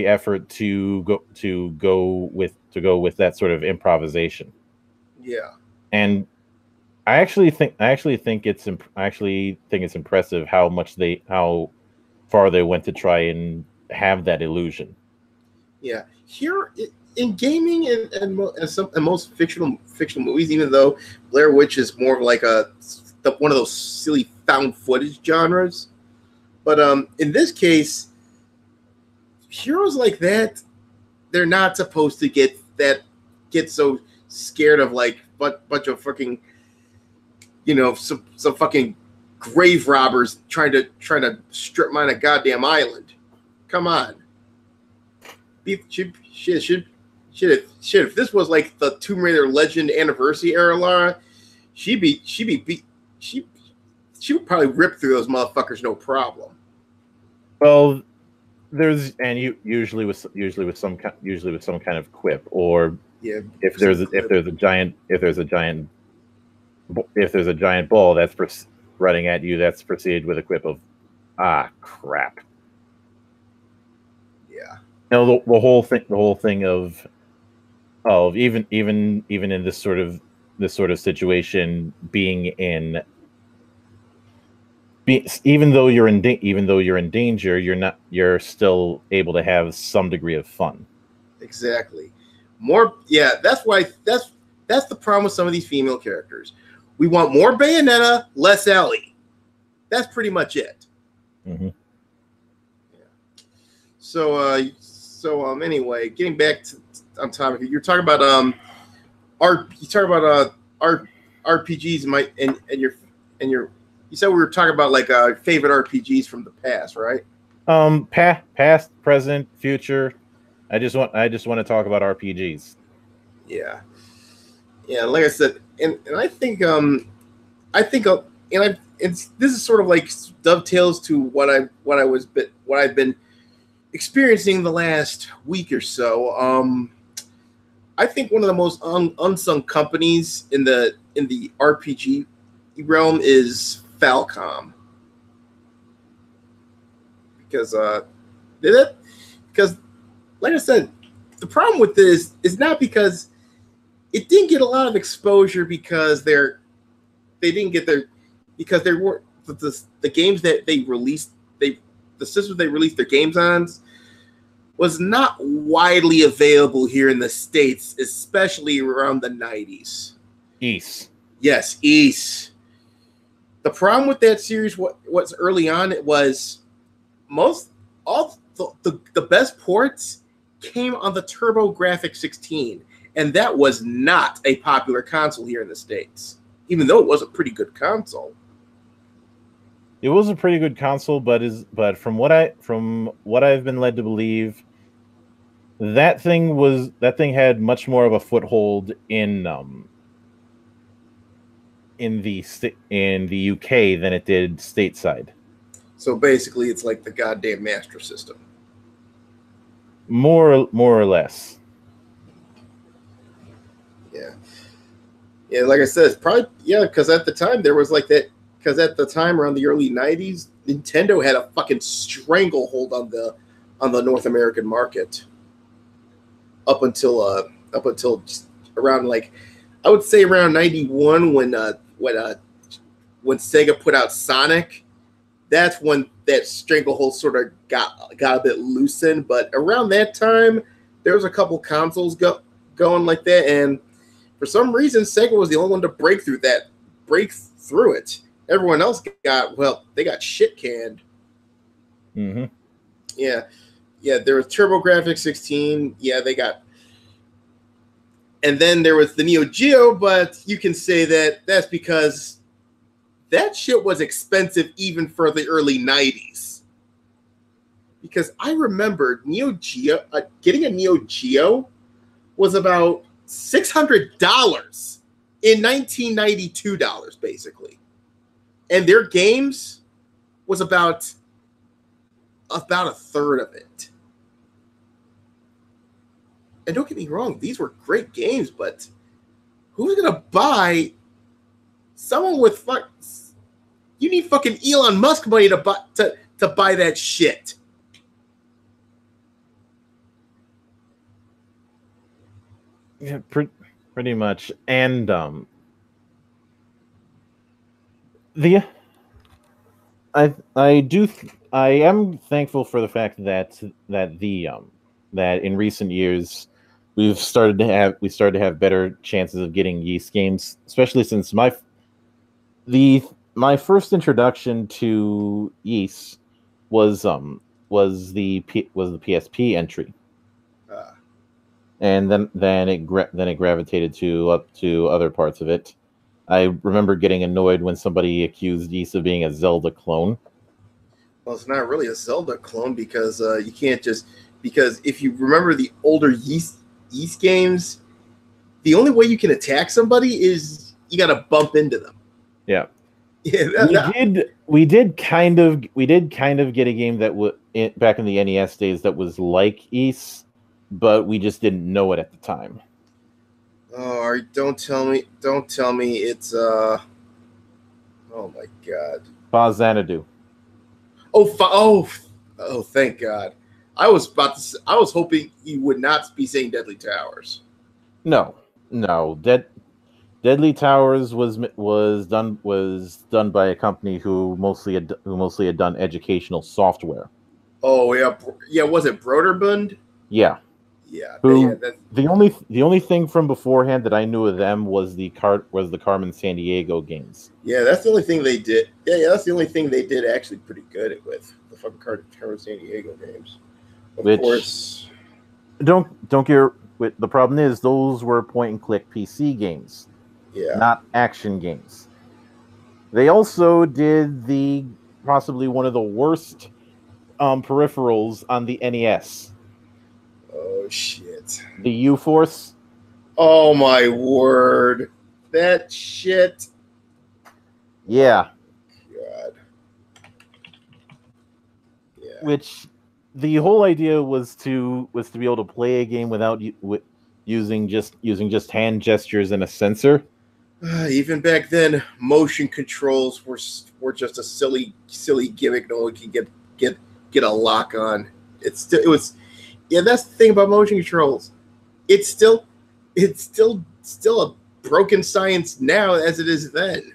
effort to go with that sort of improvisation. Yeah, and I actually think it's impressive how far they went to try and have that illusion. Yeah, here in gaming and most fictional movies, even though Blair Witch is more of like one of those silly found footage genres, but in this case, heroes like that, they're not supposed to get so scared of like bunch of fucking, some fucking grave robbers trying to strip mine a goddamn island. Come on. Shit. If this was like the Tomb Raider Legend Anniversary era Lara, she would probably rip through those motherfuckers no problem. Well, usually with some kind of quip, or if there's a giant ball that's running at you, that's preceded with a quip of crap. Yeah. The whole thing of even in this sort of situation, even though you're in danger, you're still able to have some degree of fun. Exactly. That's the problem with some of these female characters. We want more Bayonetta, less Ellie. That's pretty much it. Mm-hmm. Yeah. So anyway, getting back on topic, you're talking about RPGs, and you said we were talking about like favorite RPGs from the past, right? Past, present, future. I just want to talk about RPGs. Yeah. Like I said, and I think this is sort of like dovetails to what I've been experiencing the last week or so. I think one of the most unsung companies in the RPG realm is Falcom, because like I said, the problem with this is not because it didn't get a lot of exposure because they're they didn't get their because they weren't the games that they released the systems they released their games on was not widely available here in the States, especially around the 90s. East. Yes, East. The problem with that series, what's early on, it was all the best ports came on the TurboGrafx 16, and that was not a popular console here in the States, even though it was a pretty good console. It was a pretty good console, but from what I've been led to believe, that thing had much more of a foothold in the UK than it did stateside. So basically, it's like the goddamn Master System. More or less. Yeah. Yeah, like I said, it's probably because at the time there was like that. Because at the time, around the early 90s, Nintendo had a fucking stranglehold on the North American market. Up until just around like, I would say around 91 when Sega put out Sonic, that's when that stranglehold sort of got a bit loosened. But around that time, there was a couple consoles going like that, and for some reason, Sega was the only one to break through it. Everyone else they got shit canned. Mm-hmm. Yeah. There was TurboGrafx 16. Yeah, they got, and then there was the Neo Geo. But you can say that's because that shit was expensive even for the early 90s. Because I remember Neo Geo getting a Neo Geo was about $600 in 1992 dollars, basically. And their games was about a third of it. And don't get me wrong, these were great games, but who's gonna buy someone with you need fucking Elon Musk money to buy that shit. Yeah, pretty much. And I am thankful for the fact that in recent years we started to have better chances of getting Yeast games, especially since my first introduction to Yeast was the PSP entry. And then it gravitated to other parts of it. I remember getting annoyed when somebody accused Yeast of being a Zelda clone. Well, it's not really a Zelda clone because you can't because if you remember the older Yeast games, the only way you can attack somebody is you got to bump into them. Yeah. We did kind of get a game that back in the NES days that was like Yeast, but we just didn't know it at the time. Oh, don't tell me it's oh my god. Xanadu. Oh, thank God. I was hoping you would not be saying Deadly Towers. No. Deadly Towers was done by a company who mostly had done educational software. Oh yeah. Was it Broderbund? Yeah. Yeah. The only thing from beforehand that I knew of them was the Carmen Sandiego games. Yeah, that's the only thing they did. Yeah, that's the only thing they did actually pretty good with the fucking Carmen Sandiego games. Of course. Don't get. The problem is those were point and click PC games. Yeah. Not action games. They also did possibly one of the worst peripherals on the NES. Oh shit. The U-Force. Oh my word. That shit. Yeah. God. Yeah. Which the whole idea was to be able to play a game without using just hand gestures and a sensor. Even back then, motion controls were just a silly gimmick no one could get a lock on. It was. Yeah, that's the thing about motion controls. It's still a broken science now as it is then.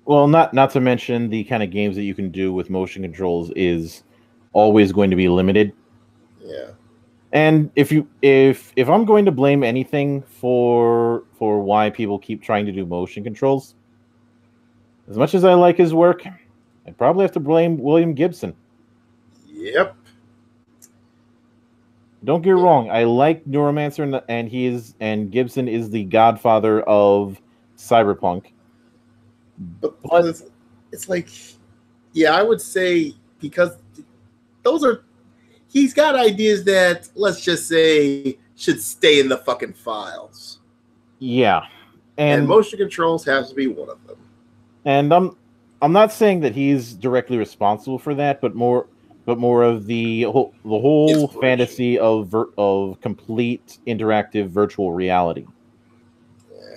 Well, not to mention the kind of games that you can do with motion controls is always going to be limited. Yeah. And if I'm going to blame anything for why people keep trying to do motion controls, as much as I like his work, I'd probably have to blame William Gibson. Yep. Don't get Yeah. wrong, I like Neuromancer, and Gibson is the godfather of cyberpunk. But But it's like, yeah, I would say because those are he's got ideas that, let's just say, should stay in the fucking files. yeah, And motion controls has to be one of them. And I'm not saying that he's directly responsible for that, but more of the whole fantasy of complete interactive virtual reality. Yeah.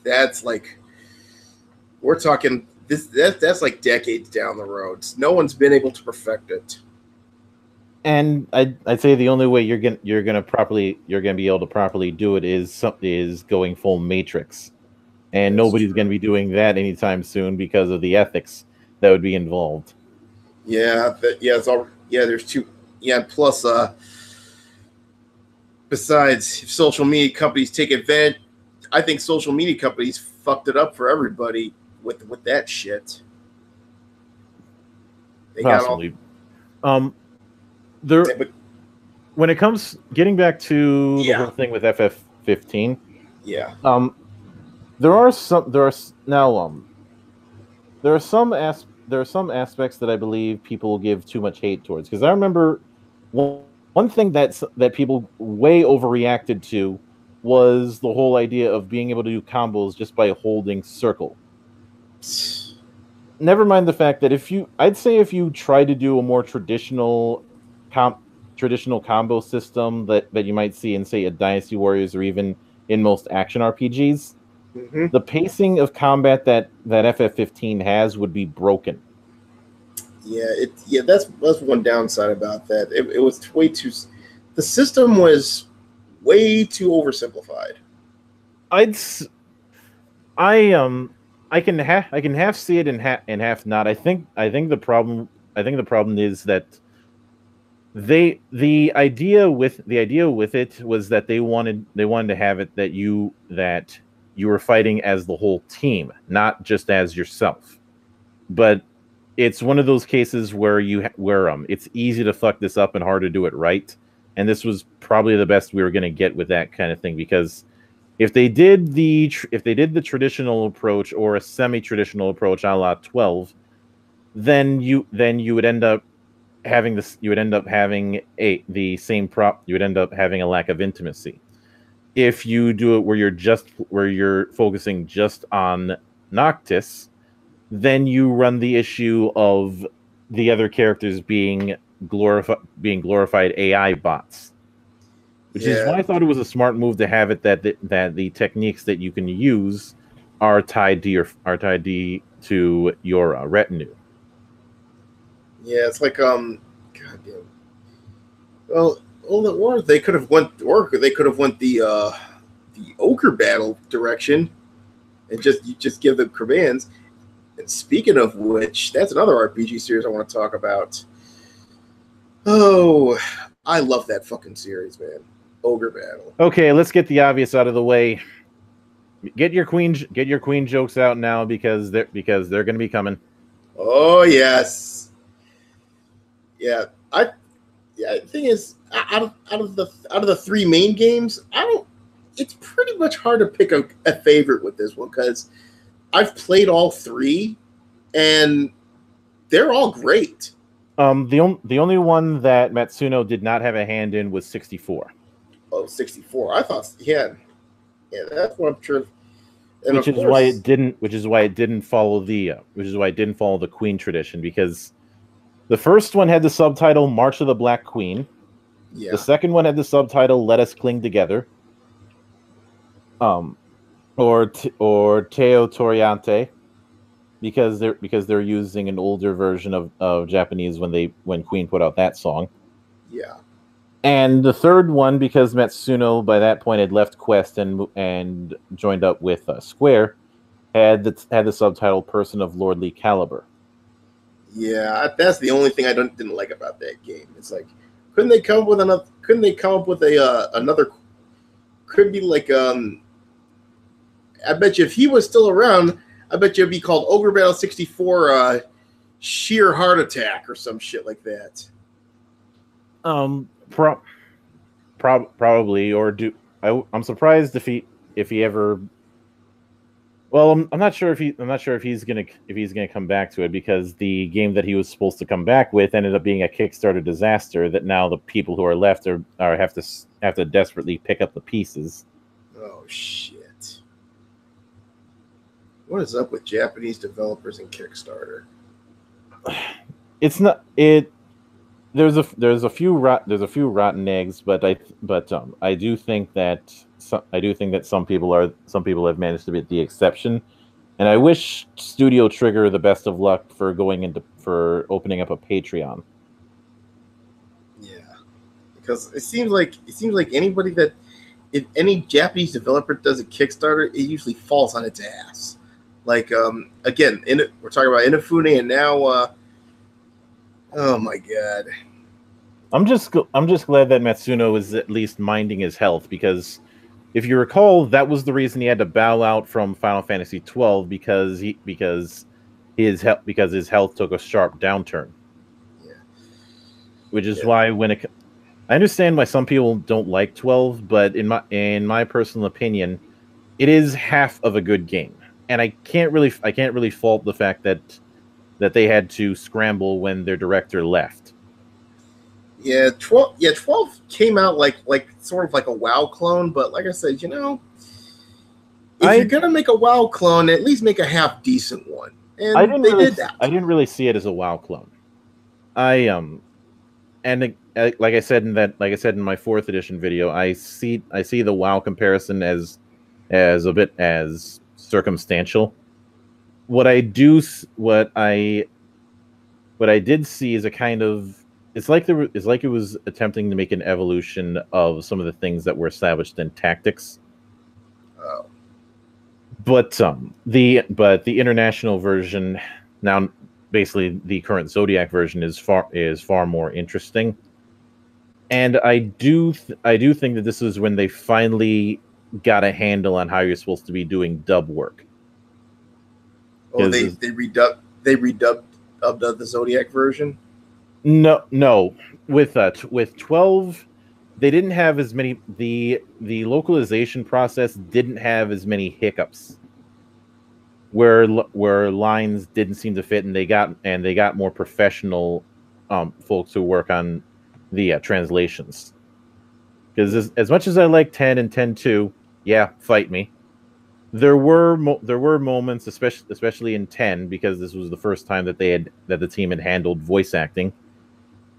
That's like, we're talking that's like decades down the road. No one's been able to perfect it. And I'd say the only way you're gonna be able to properly do it is going full Matrix. And nobody's going to be doing that anytime soon because of the ethics that would be involved. Yeah, there's two. Yeah, plus, besides, if social media companies take advantage, I think social media companies fucked it up for everybody with that shit. They possibly. When it comes getting back to the whole thing with FF15, yeah. There are some aspects that I believe people give too much hate towards, because I remember one thing that people way overreacted to was the whole idea of being able to do combos just by holding circle. Never mind the fact that if you try to do a more traditional combo system that you might see in, say, a Dynasty Warriors or even in most action RPGs, the pacing of combat that FF15 has would be broken. Yeah, that's one downside about that. It was way too. The system was way too oversimplified. I can half see it and half not. I think the problem is that the idea with it was that they wanted to have it that you were fighting as the whole team, not just as yourself. But it's one of those cases where it's easy to fuck this up and hard to do it right. And this was probably the best we were going to get with that kind of thing, because if they did the traditional approach or a semi-traditional approach a la 12, then you would end up having a lack of intimacy. If you do it where you're focusing just on Noctis, then you run the issue of the other characters being glorified AI bots. Which is why I thought it was a smart move to have it that the techniques that you can use are tied to your retinue. Yeah, it's like goddamn. Well, or they could have went the ogre battle direction and just give them commands. And speaking of which, that's another RPG series I want to talk about. Oh, I love that fucking series, man. Ogre battle. Okay, let's get the obvious out of the way. Get your queen jokes out now, because they're going to be coming. Oh yes. Yeah, the thing is, out of the three main games, it's pretty much hard to pick a favorite with this one, because I've played all three, and they're all great. The only one that Matsuno did not have a hand in was 64. Oh, 64. I thought, yeah, that's what I'm sure. And which is why it didn't follow the Queen tradition, because the first one had the subtitle March of the Black Queen. Yeah. The second one had the subtitle Let Us Cling Together. Or Teo Toriante, because they're using an older version of Japanese when Queen put out that song. Yeah. And the third one, because Matsuno by that point had left Quest and joined up with Square, had the subtitle "Person of Lordly Caliber." Yeah, that's the only thing I didn't like about that game. It's like, couldn't they come up with another? Couldn't they come up with a another? Could be like I bet you if he was still around, I bet you it'd be called Ogre Battle 64 Sheer Heart Attack or some shit like that. Probably, or I'm surprised if he ever. Well, I'm not sure if he's gonna come back to it, because the game that he was supposed to come back with ended up being a Kickstarter disaster. That now the people who are left have to desperately pick up the pieces. Oh shit! What is up with Japanese developers and Kickstarter? It's not it. There's a few rotten eggs, but I do think that some people have managed to be the exception, and I wish Studio Trigger the best of luck for opening up a Patreon. Yeah, because it seems like anybody that if any Japanese developer does a Kickstarter, it usually falls on its ass. Like again, we're talking about Inafune, and now oh my god. I'm just glad that Matsuno is at least minding his health, because if you recall, that was the reason he had to bow out from Final Fantasy XII, because his health took a sharp downturn. Yeah. Which is why I understand why some people don't like 12, but in my personal opinion, it is half of a good game, and I can't really fault the fact that they had to scramble when their director left. Yeah, 12 came out like sort of like a WoW clone, but like I said, if you're gonna make a WoW clone, at least make a half decent one. And they did that. I didn't really see it as a WoW clone. And like I said in my 4th edition video, I see the WoW comparison as a bit as circumstantial. What I did see is a kind of it's like it was attempting to make an evolution of some of the things that were established in Tactics. Oh. But the international version, now basically the current Zodiac version, is far more interesting. And I do think that this is when they finally got a handle on how you're supposed to be doing dub work. Oh, they redubbed the Zodiac version? No. With 12, they didn't have as many. The localization process didn't have as many hiccups, where lines didn't seem to fit, and they got more professional folks who work on the translations. Because as much as I like 10 and 10-2, yeah, fight me. There were moments, especially in 10, because this was the first time that the team had handled voice acting,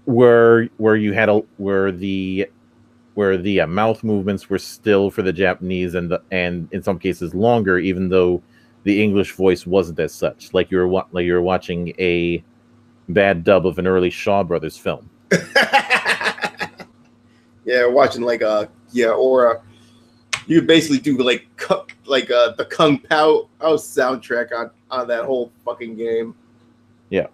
where the mouth movements were still for the Japanese, and in some cases longer, even though the English voice wasn't as such. Like you were watching a bad dub of an early Shaw Brothers film. Yeah, watching or you basically do the Kung Pao soundtrack on that whole fucking game. Yeah.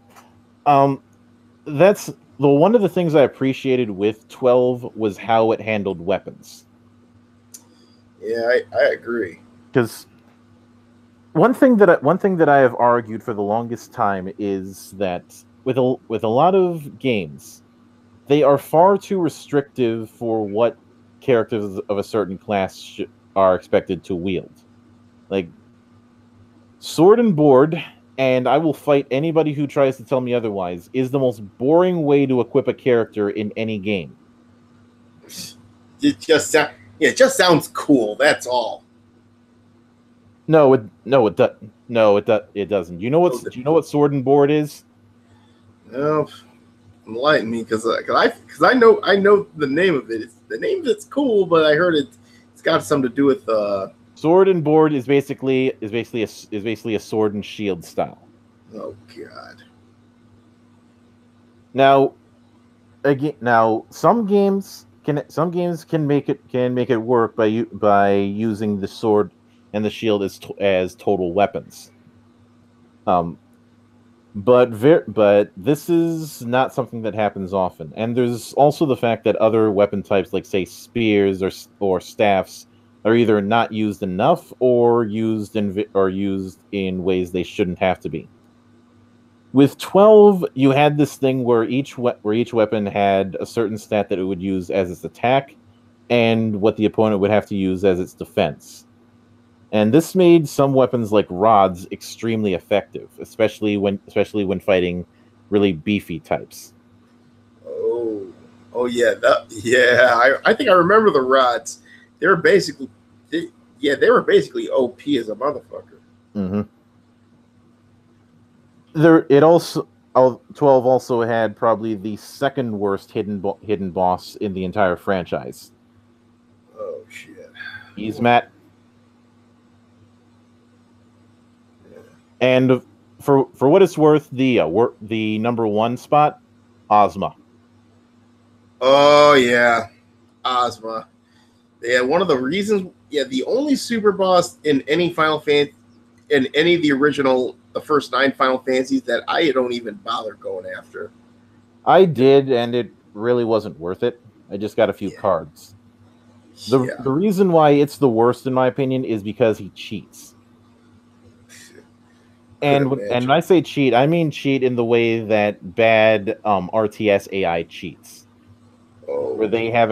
That's one of the things I appreciated with 12 was how it handled weapons. Yeah, I agree. Because one thing that I have argued for the longest time is that with a lot of games, they are far too restrictive for what characters of a certain class are expected to wield. Like sword and board, and I will fight anybody who tries to tell me otherwise, is the most boring way to equip a character in any game. It just sounds cool. That's all. No, it doesn't. Do you know what sword and board is? No, enlighten me, because I know the name of it. The name of it's cool, but I heard it's got something to do with sword and board is basically a sword and shield style. Oh god. Now some games can make it work by using the sword and the shield as total weapons. But this is not something that happens often. And there's also the fact that other weapon types, like say spears or staffs, are either not used enough or used in ways they shouldn't have to be. With 12, you had this thing where each weapon had a certain stat that it would use as its attack, and what the opponent would have to use as its defense. And this made some weapons like rods extremely effective, especially when fighting really beefy types. Oh yeah, I think I remember the rods. They were basically they were basically OP as a motherfucker. Mm-hmm. It also 12 also had probably the second worst hidden boss in the entire franchise. Oh shit. He's Matt. Yeah. And for what it's worth, the number one spot, Ozma. Oh yeah, Ozma. Yeah, one of the reasons. Yeah, the only super boss in any Final Fantasy, in any of the first 9 Final Fantasies that I don't even bother going after. I did, and it really wasn't worth it. I just got a few cards. The reason why it's the worst, in my opinion, is because he cheats. And when I say cheat, I mean cheat in the way that bad RTS AI cheats, where they have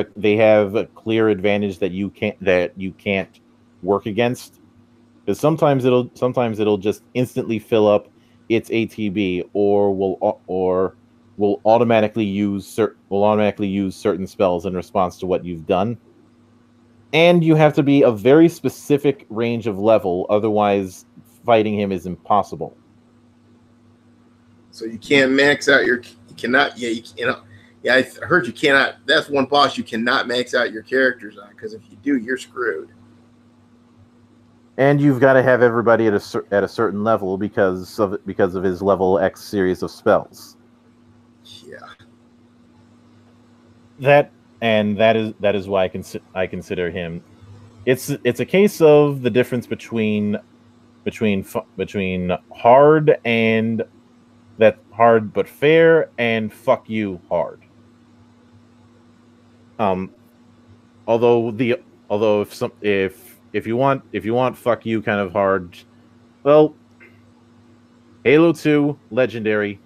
a clear advantage that you can't work against. Because sometimes it'll just instantly fill up its ATB, or will automatically use certain spells in response to what you've done. And you have to be a very specific range of level, otherwise fighting him is impossible. So you can't max out your. You cannot. Yeah, I heard you cannot. That's one boss you cannot max out your characters on, because if you do, you're screwed. And you've got to have everybody at a certain level because of his level X series of spells. Yeah. That is why I consider him. It's a case of the difference between hard and that hard but fair and fuck you hard. Although if you want fuck you kind of hard, well, Halo 2 Legendary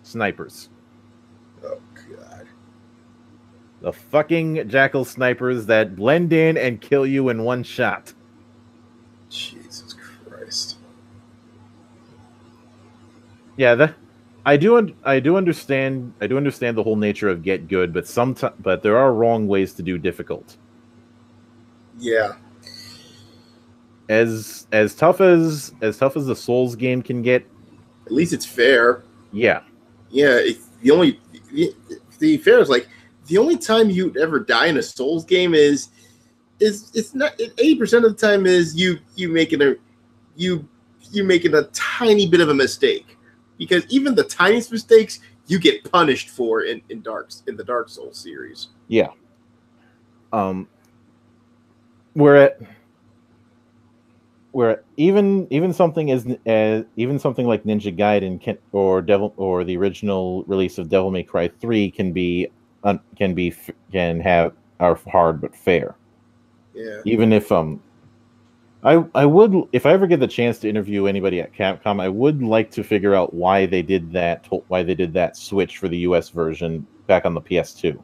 snipers. Oh god. The fucking jackal snipers that blend in and kill you in one shot. Jesus Christ. Yeah, I do understand the whole nature of get good, but there are wrong ways to do difficult. Yeah. As tough as the Souls game can get, at least it's fair. Yeah. Yeah, the fair is like the only time you ever die in a Souls game is it's not 80% of the time is you making a tiny bit of a mistake, because even the tiniest mistakes you get punished for in the Dark Souls series. Yeah. Where even something like Ninja Gaiden or the original release of Devil May Cry 3 are hard but fair. Yeah. Even if I would, if I ever get the chance to interview anybody at Capcom, I would like to figure out why they did that switch for the US version back on the PS2.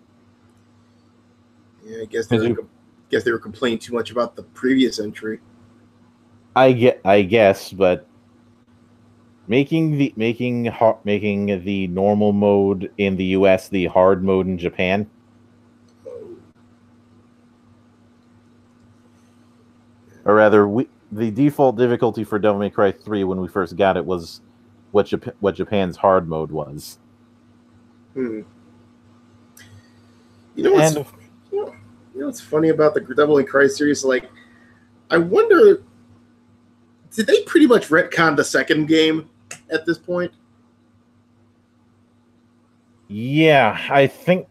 Yeah, I guess they were complaining too much about the previous entry. I guess, but making the normal mode in the US the hard mode in Japan. Or rather, the default difficulty for Devil May Cry 3 when we first got it was what Japan's hard mode was. You know what's funny about the Devil May Cry series? Like, I wonder, did they pretty much retcon the second game at this point? Yeah, I think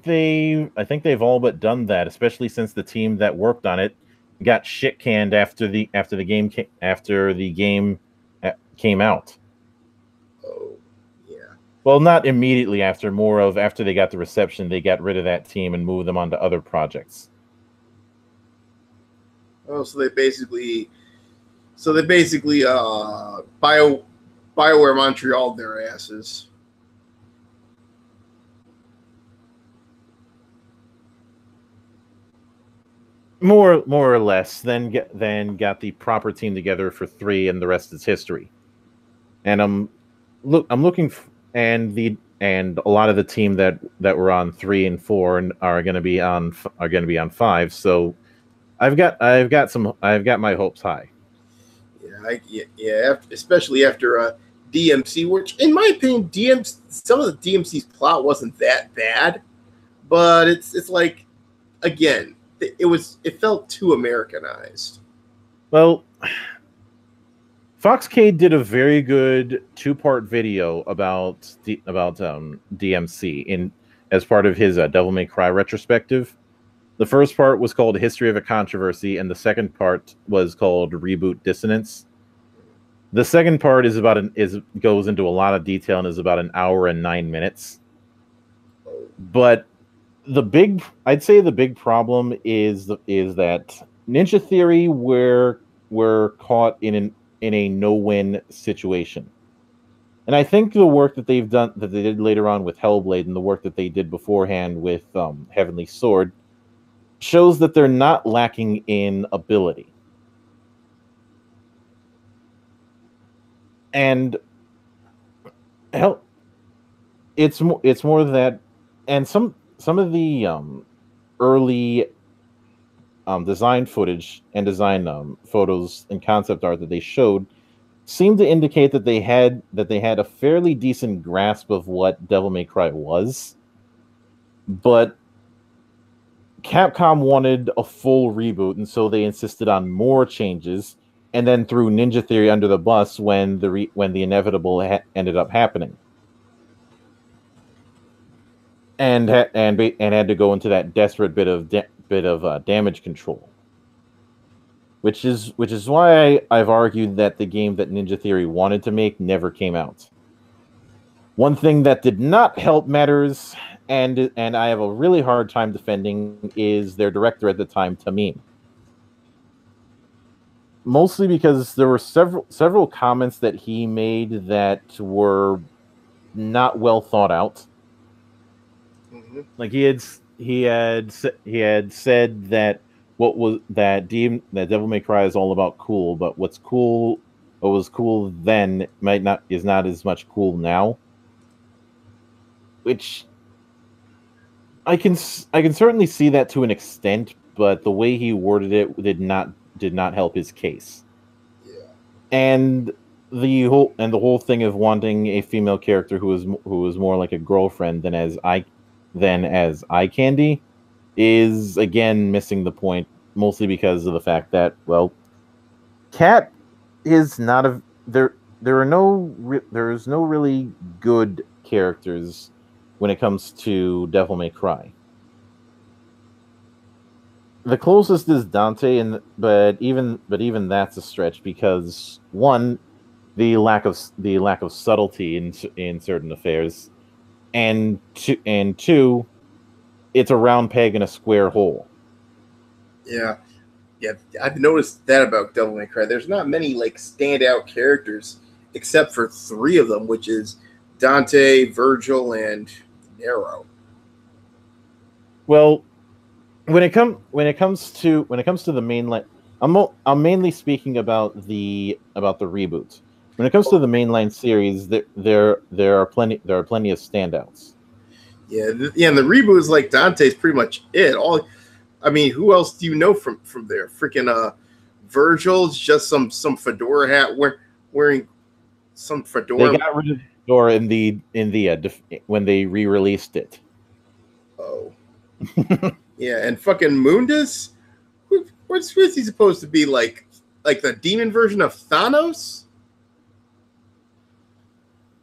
they've all but done that, especially since the team that worked on it got shit canned after the game came out. Oh, yeah. Well, not immediately after, more of after they got the reception, they got rid of that team and moved them on to other projects. Oh, so they basically BioWare Montreal their asses. More or less. Then got the proper team together for 3, and the rest is history. And I'm looking and a lot of the team that were on 3 and 4 are going to be on 5. So I've got my hopes high. Yeah, especially after DMC, which in my opinion, some of the DMC's plot wasn't that bad, but it's like, again, it felt too Americanized. Well, Foxcade did a very good 2-part video about DMC as part of his Devil May Cry retrospective. The first part was called History of a Controversy, and the second part was called Reboot Dissonance. The second part goes into a lot of detail and is about 1 hour and 9 minutes. But I'd say the big problem is that Ninja Theory were caught in a no-win situation. And I think the work that they did later on with Hellblade and the work that they did beforehand with Heavenly Sword shows that they're not lacking in ability. And it's more that, and some of the early design footage and design photos and concept art that they showed seemed to indicate that they had a fairly decent grasp of what Devil May Cry was, but Capcom wanted a full reboot, and so they insisted on more changes, and then threw Ninja Theory under the bus when the inevitable ended up happening, and had to go into that desperate bit of damage control, which is why I've argued that the game that Ninja Theory wanted to make never came out. One thing that did not help matters, and I have a really hard time defending, is their director at the time, Tamim. Mostly because there were several comments that he made that were not well thought out. Mm-hmm. Like he had said that Devil May Cry is all about cool, but what was cool then is not as much cool now. Which I can certainly see that to an extent, but the way he worded it did not help his case. Yeah. And the whole thing of wanting a female character who was more like a girlfriend than as eye candy is again missing the point, mostly because of the fact that, well, Cat is not a there's no really good characters when it comes to Devil May Cry. The closest is Dante, but even that's a stretch, because one, the lack of subtlety in certain affairs, and two, it's a round peg in a square hole. Yeah, I've noticed that about Devil May Cry. There's not many like standout characters except for 3 of them, which is Dante, Virgil, and Nero. Well, when it comes to the mainline, I'm mainly speaking about the reboots. When it comes to the mainline series, there are plenty of standouts. Yeah, and the reboot is like Dante's pretty much it. Who else do you know from there? Freaking Virgil's just some fedora hat wearing some fedora. They got rid of the fedora in the when they re-released it. Oh. Yeah, and fucking Mundus? What's he supposed to be, like the demon version of Thanos?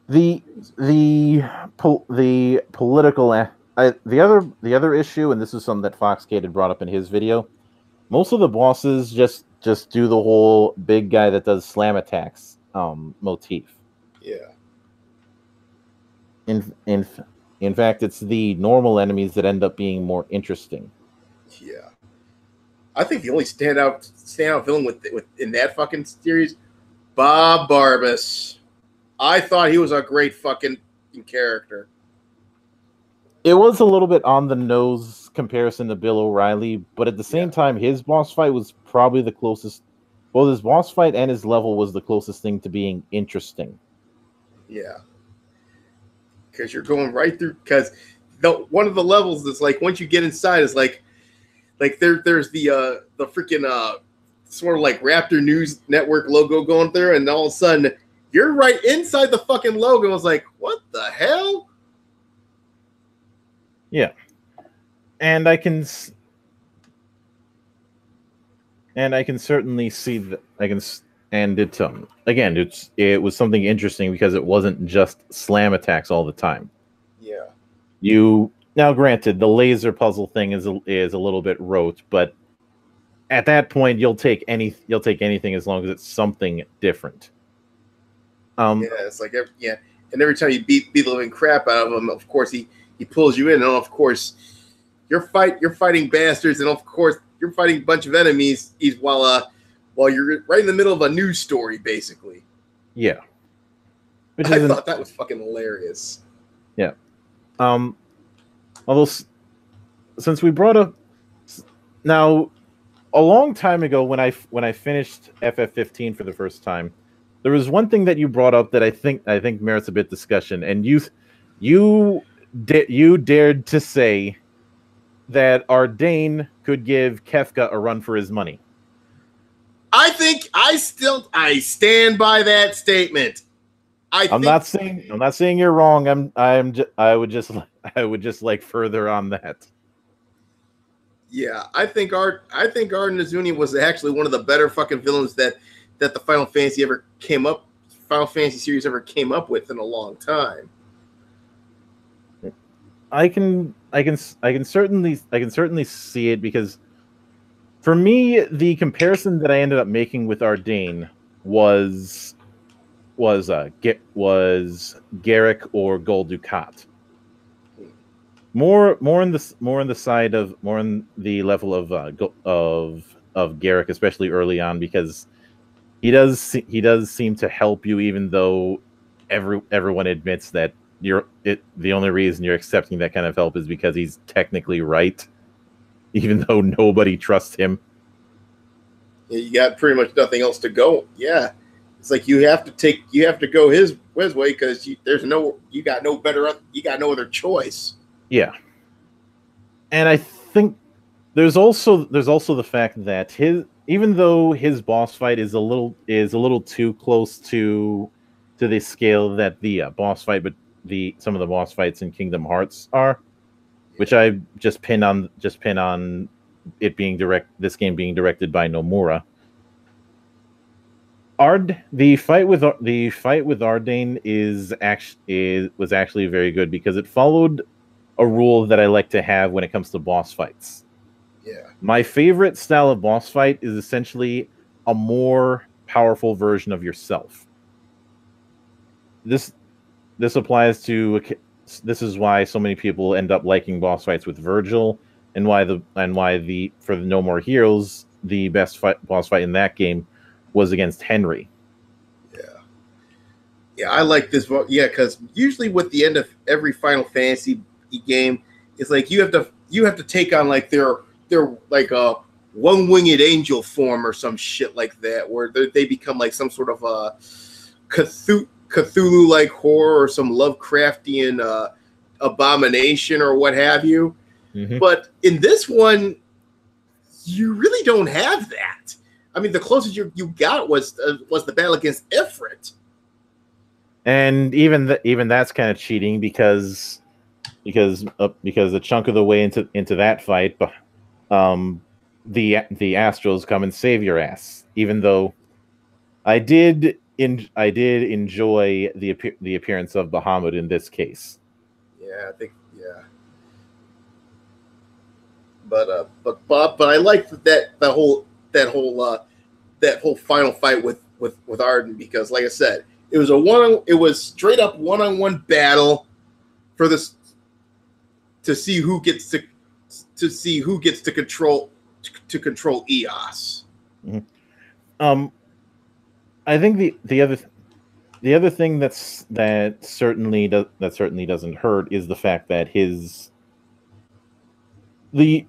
The political the other issue, and this is something that Foxcade had brought up in his video, most of the bosses just do the whole big guy that does slam attacks motif. Yeah. In fact, it's the normal enemies that end up being more interesting. Yeah. I think the only standout villain with in that fucking series, Bob Barbas. I thought he was a great fucking character. It was a little bit on the nose comparison to Bill O'Reilly, but at the same time, his boss fight was probably the closest. Well, his boss fight and his level was the closest thing to being interesting. Yeah. Because you're going right through. Because one of the levels is like once you get inside is like there's the freaking sort of like Raptor News Network logo going there, and all of a sudden you're right inside the fucking logo. I was like, what the hell? Yeah, and I can certainly see that and it again it was something interesting because it wasn't just slam attacks all the time. Yeah. Now, granted, the laser puzzle thing is a little bit rote, but at that point, you'll take anything as long as it's something different. Yeah, it's like and every time you beat the living crap out of him, of course he pulls you in, and of course you're fighting bastards, and of course you're fighting a bunch of enemies. While you're right in the middle of a news story, basically. Yeah, I thought that was fucking hilarious. Yeah. Although, since we brought up now, a long time ago when I finished FF15 for the first time, there was one thing that you brought up that I think merits a bit discussion, and you dared to say that Ardane could give Kefka a run for his money. I think I stand by that statement. I'm not saying you're wrong. I would just like further on that. Yeah, I think Arden Azuni was actually one of the better fucking villains that the Final Fantasy series ever came up with in a long time. I can certainly see it, because for me, the comparison that I ended up making with Ardane was Garrick or Gul Dukat. More on the level of Garrick, especially early on, because he does seem to help you, even though everyone admits that the only reason you're accepting that kind of help is because he's technically right, even though nobody trusts him. Yeah, you got pretty much nothing else to go. Yeah, it's like you have to go his way, because you got no other choice. Yeah, and I think there's also the fact that even though his boss fight is a little too close to the scale that the boss fight, but some of the boss fights in Kingdom Hearts are, which I just pin on it being this game being directed by Nomura. The fight with Ardane was actually very good, because it followed a rule that I like to have when it comes to boss fights. Yeah. My favorite style of boss fight is essentially a more powerful version of yourself. This applies to. This is why so many people end up liking boss fights with Virgil, and why for the No More Heroes, the best boss fight in that game was against Henry. Yeah, I like this. Yeah, because usually with the end of every Final Fantasy game, it's like you have to take on like their like a one-winged angel form or some shit like that, where they become like some sort of a Cthulhu like horror or some Lovecraftian abomination or what have you. Mm-hmm. But in this one, you really don't have that. I mean, the closest you got was the battle against Ifrit. And even that's kind of cheating, because a chunk of the way into that fight, the Astros come and save your ass. Even though I did enjoy the appearance of Bahamut in this case. Yeah, I think But I like that whole final fight with Arden, because, like I said, it was straight up one-on-one battle for this to see who gets to control EOS. Mm-hmm. I think the other thing that certainly doesn't hurt is the fact that the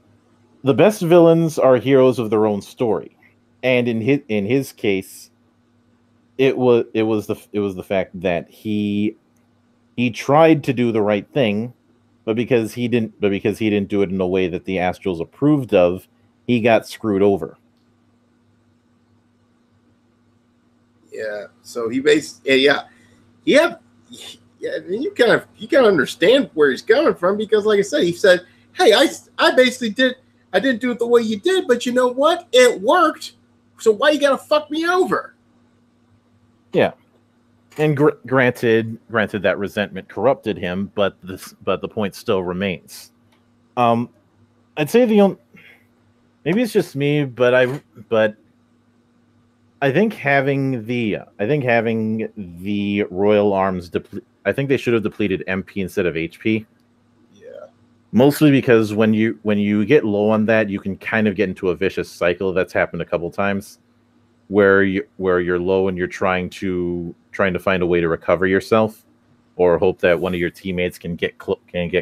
best villains are heroes of their own story, and in his case, it was the fact that he tried to do the right thing, but because he didn't do it in a way that the Astrals approved of, he got screwed over. Yeah. So he basically, yeah. And you kind of understand where he's coming from, because, like I said, he said, "Hey, I basically I didn't do it the way you did, but you know what? It worked. So why you gotta fuck me over?" Yeah. And granted that resentment corrupted him, but the point still remains. I'd say maybe it's just me, but I think having the Royal Arms I think they should have depleted MP instead of HP. Yeah. Mostly because when you get low on that, you can kind of get into a vicious cycle. That's happened a couple times, where you're low and you're trying to find a way to recover yourself, or hope that one of your teammates can get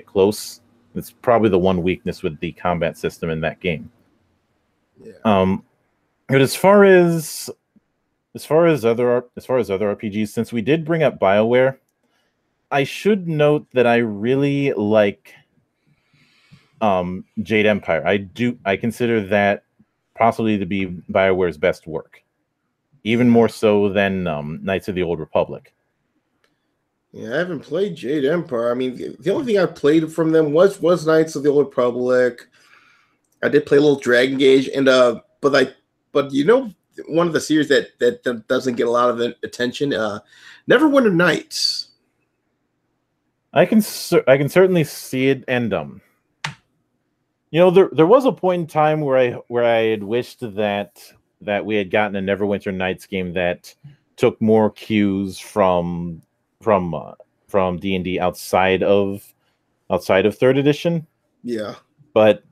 close. It's probably the one weakness with the combat system in that game. Yeah. But as far as other RPGs, since we did bring up BioWare, I should note that I really like Jade Empire. I consider that possibly to be BioWare's best work, even more so than Knights of the Old Republic. Yeah, I haven't played Jade Empire. I mean, the only thing I played from them was Knights of the Old Republic. I did play a little Dragon Gauge, and but you know, one of the series that doesn't get a lot of attention, Neverwinter Nights. I can certainly see it, and you know, there was a point in time where I had wished that we had gotten a Neverwinter Nights game that took more cues from D&D outside of 3rd edition. Yeah. But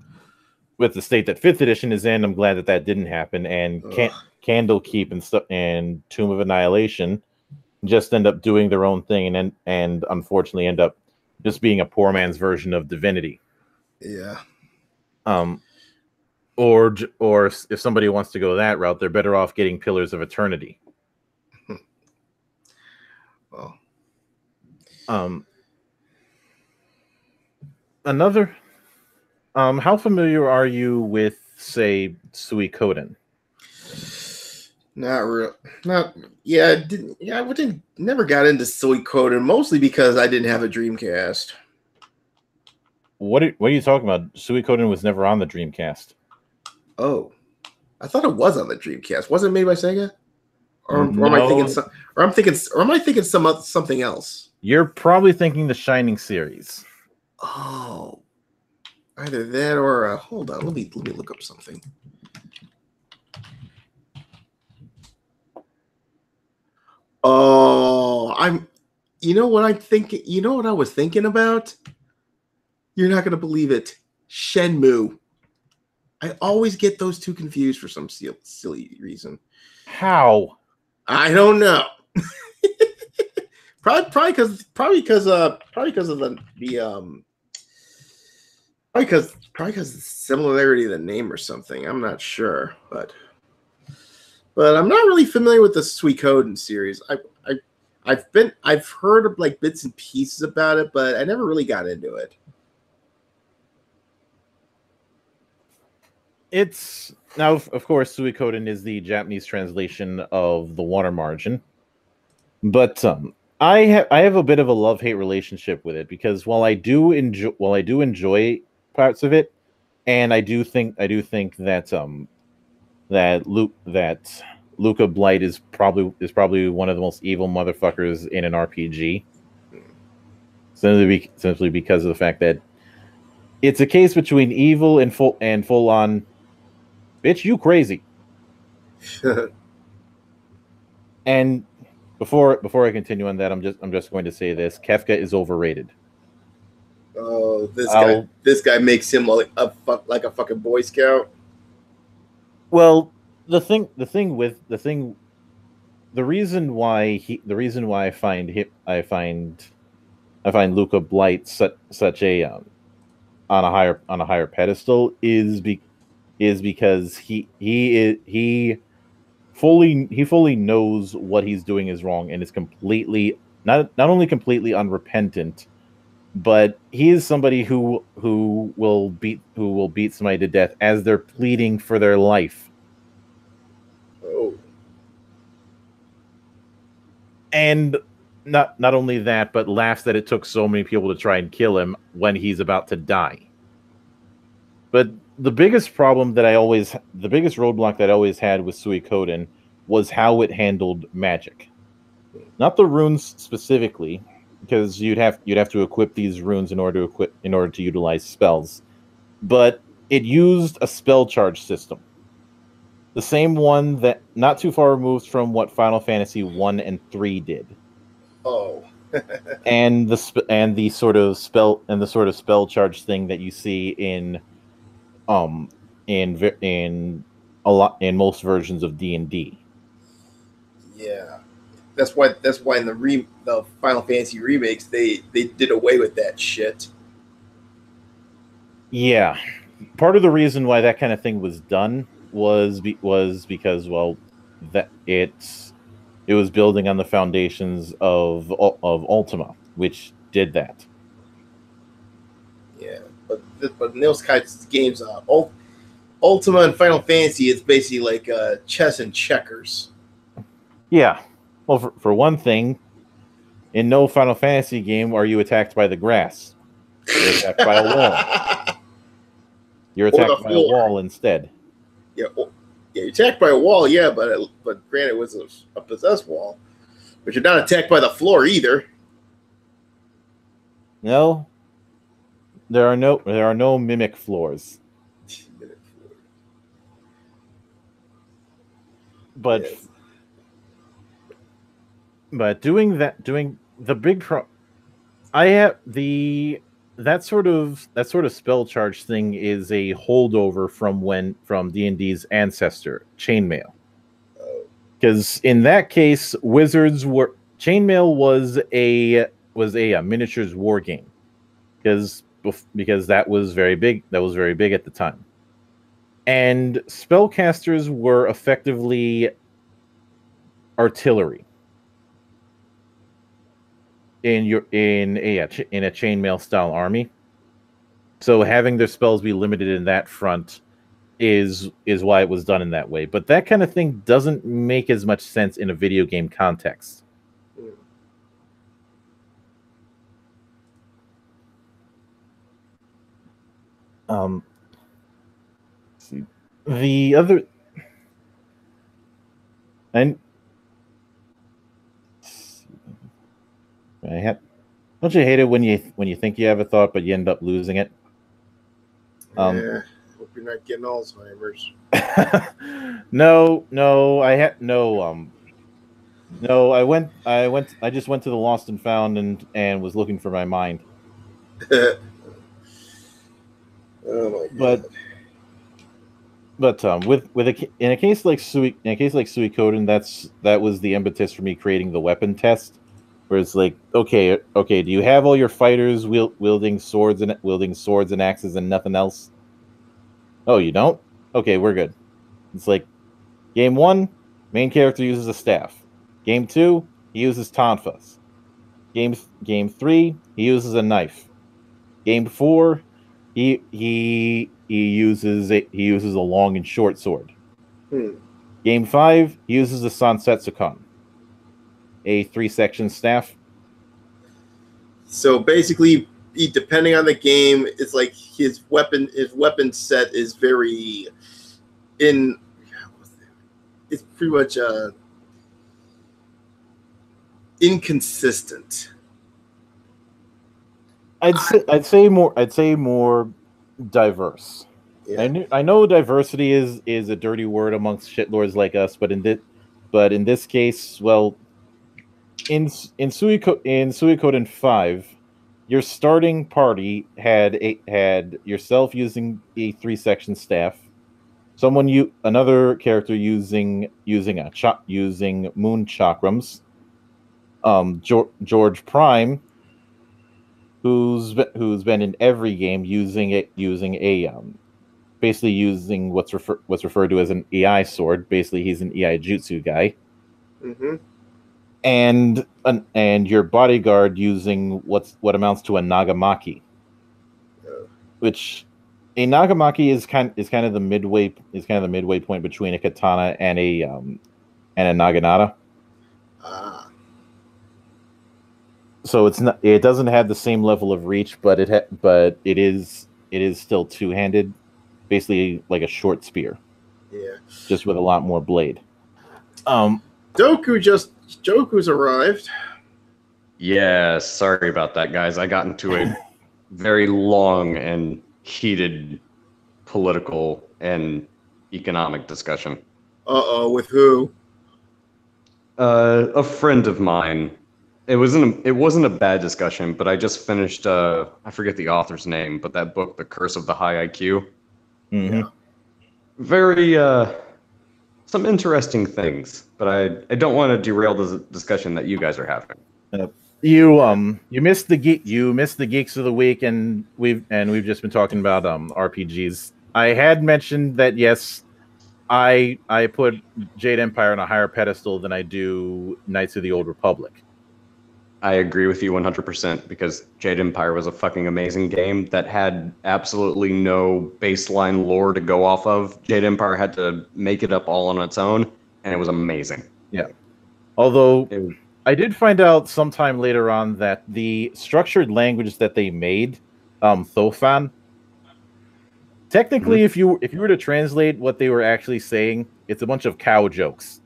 with the state that 5th edition is in, I'm glad that didn't happen. And Candlekeep and Tomb of Annihilation just end up doing their own thing, and unfortunately end up just being a poor man's version of Divinity. Yeah. Or if somebody wants to go that route, they're better off getting Pillars of Eternity. Well. Another. How familiar are you with, say, Suikoden? Not real. Not. Yeah. I never got into Suikoden, mostly because I didn't have a Dreamcast. What are you talking about? Suikoden was never on the Dreamcast. Oh, I thought it was on the Dreamcast. Wasn't it made by Sega? Or No. am I thinking something else? You're probably thinking the Shining series. Oh, either that or hold on. Let me look up something. Oh, you know what I'm thinking? You know what I was thinking about? You're not gonna believe it. Shenmue. I always get those two confused for some silly reason. How? I don't know. probably because of the similarity of the name or something. I'm not sure, but I'm not really familiar with the Suikoden series. I've heard of like bits and pieces about it, but I never really got into it. It's now, of course, Suikoden is the Japanese translation of the Water Margin, but I have a bit of a love-hate relationship with it, because while I do enjoy parts of it, and I do think that Luca Blight is probably one of the most evil motherfuckers in an RPG, simply because of the fact that it's a case between evil and full on, bitch, you crazy. And before I continue on that, I'm just going to say this: Kefka is overrated. Oh, this guy makes him like a fucking Boy Scout. Well, the reason why I find Luca Blight such a on a higher pedestal is because he fully knows what he's doing is wrong and is completely not only completely unrepentant, but he is somebody who will beat somebody to death as they're pleading for their life. Oh. And not only that, but laughs that it took so many people to try and kill him when he's about to die. But the biggest roadblock that I always had with Suikoden was how it handled magic. Not the runes specifically, because you'd have to equip these runes in order to utilize spells. But it used a spell charge system. The same one that not too far removed from what Final Fantasy 1 and 3 did. Oh. and the sort of spell charge thing that you see in most versions of D&D. Yeah. That's why in the Final Fantasy remakes they did away with that shit. Yeah. Part of the reason why that kind of thing was done was because, well, that it was building on the foundations of Ultima, which did that. Yeah, but in those kinds of games, Ultima and Final Fantasy, it's basically like chess and checkers. Yeah. Well, for one thing, in no Final Fantasy game are you attacked by the grass. You're attacked by a wall. You're attacked by a wall instead. Yeah, you're attacked by a wall, yeah, but granted, it was a possessed wall. But you're not attacked by the floor either. No, there are no mimic floors. But yes. But doing the big I have that sort of spell charge thing is a holdover from D&D's ancestor, Chainmail. Because in that case, Chainmail was a miniatures war game. Because that was very big. That was very big at the time. And spellcasters were effectively artillery in a chainmail style army. So having their spells be limited in that front is why it was done in that way. But that kind of thing doesn't make as much sense in a video game context. The other, and don't you hate it when you think you have a thought but you end up losing it? Yeah, hope you're not getting Alzheimer's. No, I just went to the Lost and Found and was looking for my mind. Oh my God. But in a case like Suikoden, that was the impetus for me creating the weapon test, where it's like, okay, do you have all your fighters wielding swords and axes and nothing else? Oh, you don't? Okay, we're good. It's like, game 1, main character uses a staff. Game 2, he uses tonfas. Game 3, he uses a knife. Game 4, he uses a long and short sword. Game 5, he uses a Sansetsukon, a 3-section staff. So basically, depending on the game, it's like his weapon set is very it's pretty much inconsistent. I'd say more diverse. Yeah. I know diversity is a dirty word amongst shitlords like us, but in this case, well, in Suikoden 5, your starting party had yourself using a 3-section staff, another character using moon chakrams, George Prime, who's been in every game using a basically using what's referred to as an EI sword. Basically, he's an EI jutsu guy. Mm-hmm. And your bodyguard using what amounts to a nagamaki, which a nagamaki is kind of the midway point between a katana and a naginata. Ah. So it doesn't have the same level of reach, but it is still two-handed, basically like a short spear. Yeah. Just with a lot more blade. Joku's arrived. Yeah, sorry about that, guys. I got into a very long and heated political and economic discussion. With who? A friend of mine. It wasn't a bad discussion, but I just finished I forget the author's name, but that book, The Curse of the High IQ. Mm-hmm. Yeah. Very some interesting things, but I don't want to derail the discussion that you guys are having. You missed the geeks of the week, and we've just been talking about RPGs. I had mentioned that yes, I put Jade Empire on a higher pedestal than I do Knights of the Old Republic. I agree with you 100% because Jade Empire was a fucking amazing game that had absolutely no baseline lore to go off of. Jade Empire had to make it up all on its own, and it was amazing. Yeah. Although I did find out sometime later on that the structured language that they made, Thofan, technically, if you were to translate what they were actually saying, it's a bunch of cow jokes.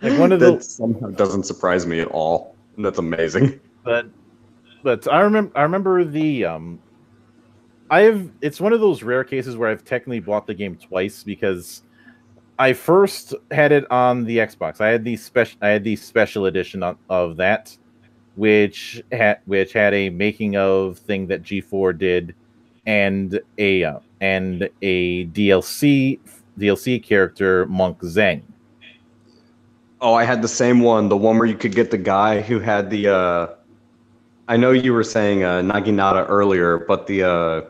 Like one of that somehow doesn't surprise me at all. That's amazing. But I remember the it's one of those rare cases where I've technically bought the game twice because I first had it on the Xbox. I had the special edition of that, which had a making of thing that G4 did, and a DLC character, Monk Zheng. Oh, I had the same one. The one where you could get the guy who had the. I know you were saying Naginata earlier, but he had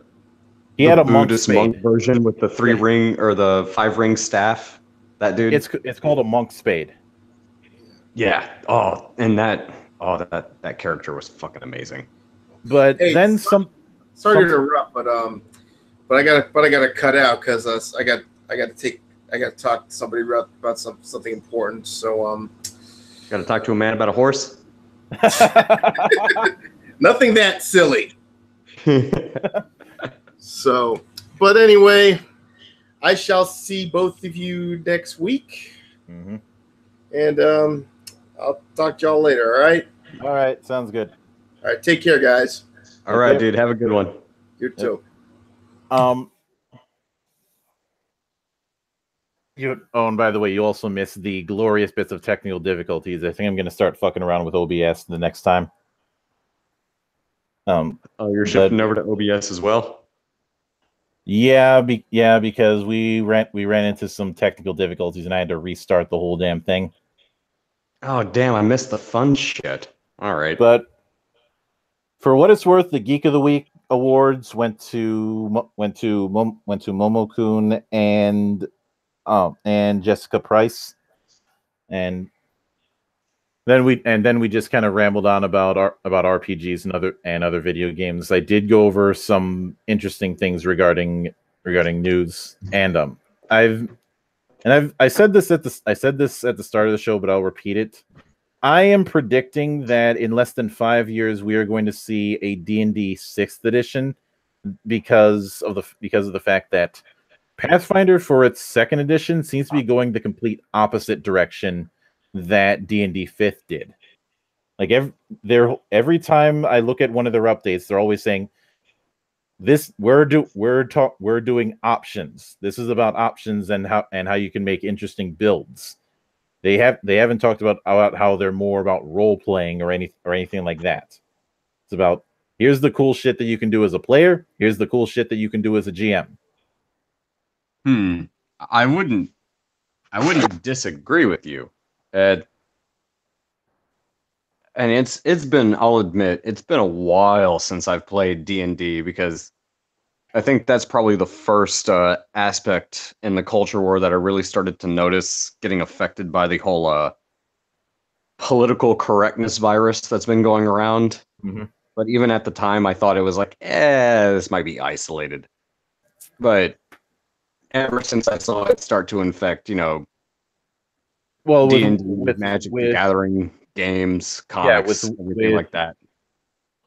a Buddhist monk version with the 3-ring or the 5-ring staff. That dude. It's called a monk spade. Yeah. Oh, and that character was fucking amazing. But hey, then sorry to interrupt, but I gotta cut out because I got to talk to somebody about something important. So got to talk to a man about a horse. Nothing that silly. So, but anyway, I shall see both of you next week, and I'll talk to y'all later. All right. All right. Sounds good. All right. Take care, guys. All right, dude. Have a good one. You too. And by the way, you also missed the glorious bits of technical difficulties. I think I'm going to start fucking around with OBS the next time. You're shifting over to OBS as well? Yeah, because we ran into some technical difficulties, and I had to restart the whole damn thing. Oh, damn! I missed the fun shit. All right, but for what it's worth, the Geek of the Week awards went to Momo-kun and Jessica Price, and then we just kind of rambled on about RPGs and other video games. I did go over some interesting things regarding news, and I said this at the start of the show, but I'll repeat it. I am predicting that in less than 5 years we are going to see a D&D 6th edition because of the fact that Pathfinder for its 2nd edition seems to be going the complete opposite direction that D&D 5th did. Like every time I look at one of their updates, they're always saying this we're doing options. This is about options and how you can make interesting builds. They haven't talked about how they're more about role playing or anything like that. It's about here's the cool shit that you can do as a player. Here's the cool shit that you can do as a GM. I wouldn't disagree with you. And it's been, I'll admit, it's been a while since I've played D&D because I think that's probably the first aspect in the culture war that I really started to notice getting affected by the whole political correctness virus that's been going around. Mm-hmm. But even at the time, I thought it was like, this might be isolated. But ever since I saw it start to infect, D&D, Magic the Gathering games, comics, everything like that.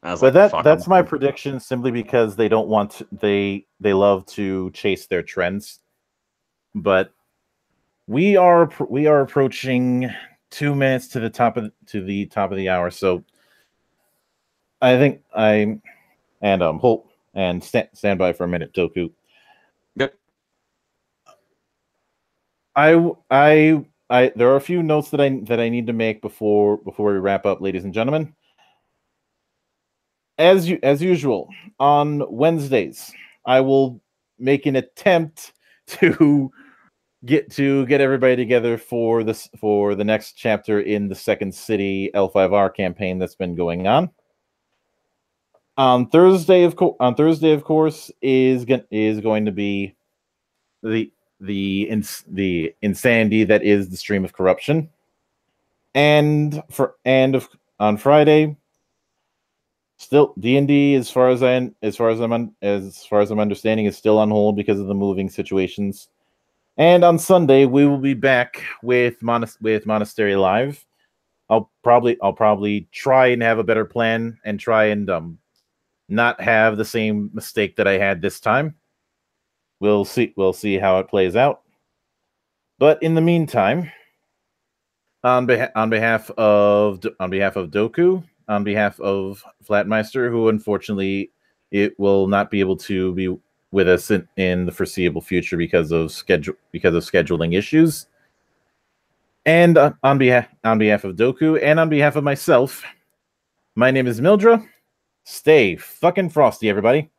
But that's my prediction, simply because they don't want they love to chase their trends. But we are approaching 2 minutes to the top of the hour, so I think hold and stand by for a minute, Toku. Yep. There are a few notes that I need to make before we wrap up, ladies and gentlemen. As usual, on Wednesdays, I will make an attempt to get everybody together for the next chapter in the Second City L5R campaign that's been going on. On Thursday, of course, is going to be the insanity that is the Stream of Corruption, and on Friday, still D&D, as far as I'm understanding, is still on hold because of the moving situations. And on Sunday, we will be back with Monastery Live. I'll probably try and have a better plan and try and not have the same mistake that I had this time. We'll see how it plays out. But in the meantime, on behalf of Doku, on behalf of Flatmeister, who unfortunately it will not be able to be with us in the foreseeable future because of scheduling issues, and on behalf of Doku and on behalf of myself, my name is Mildra. Stay fucking frosty, everybody.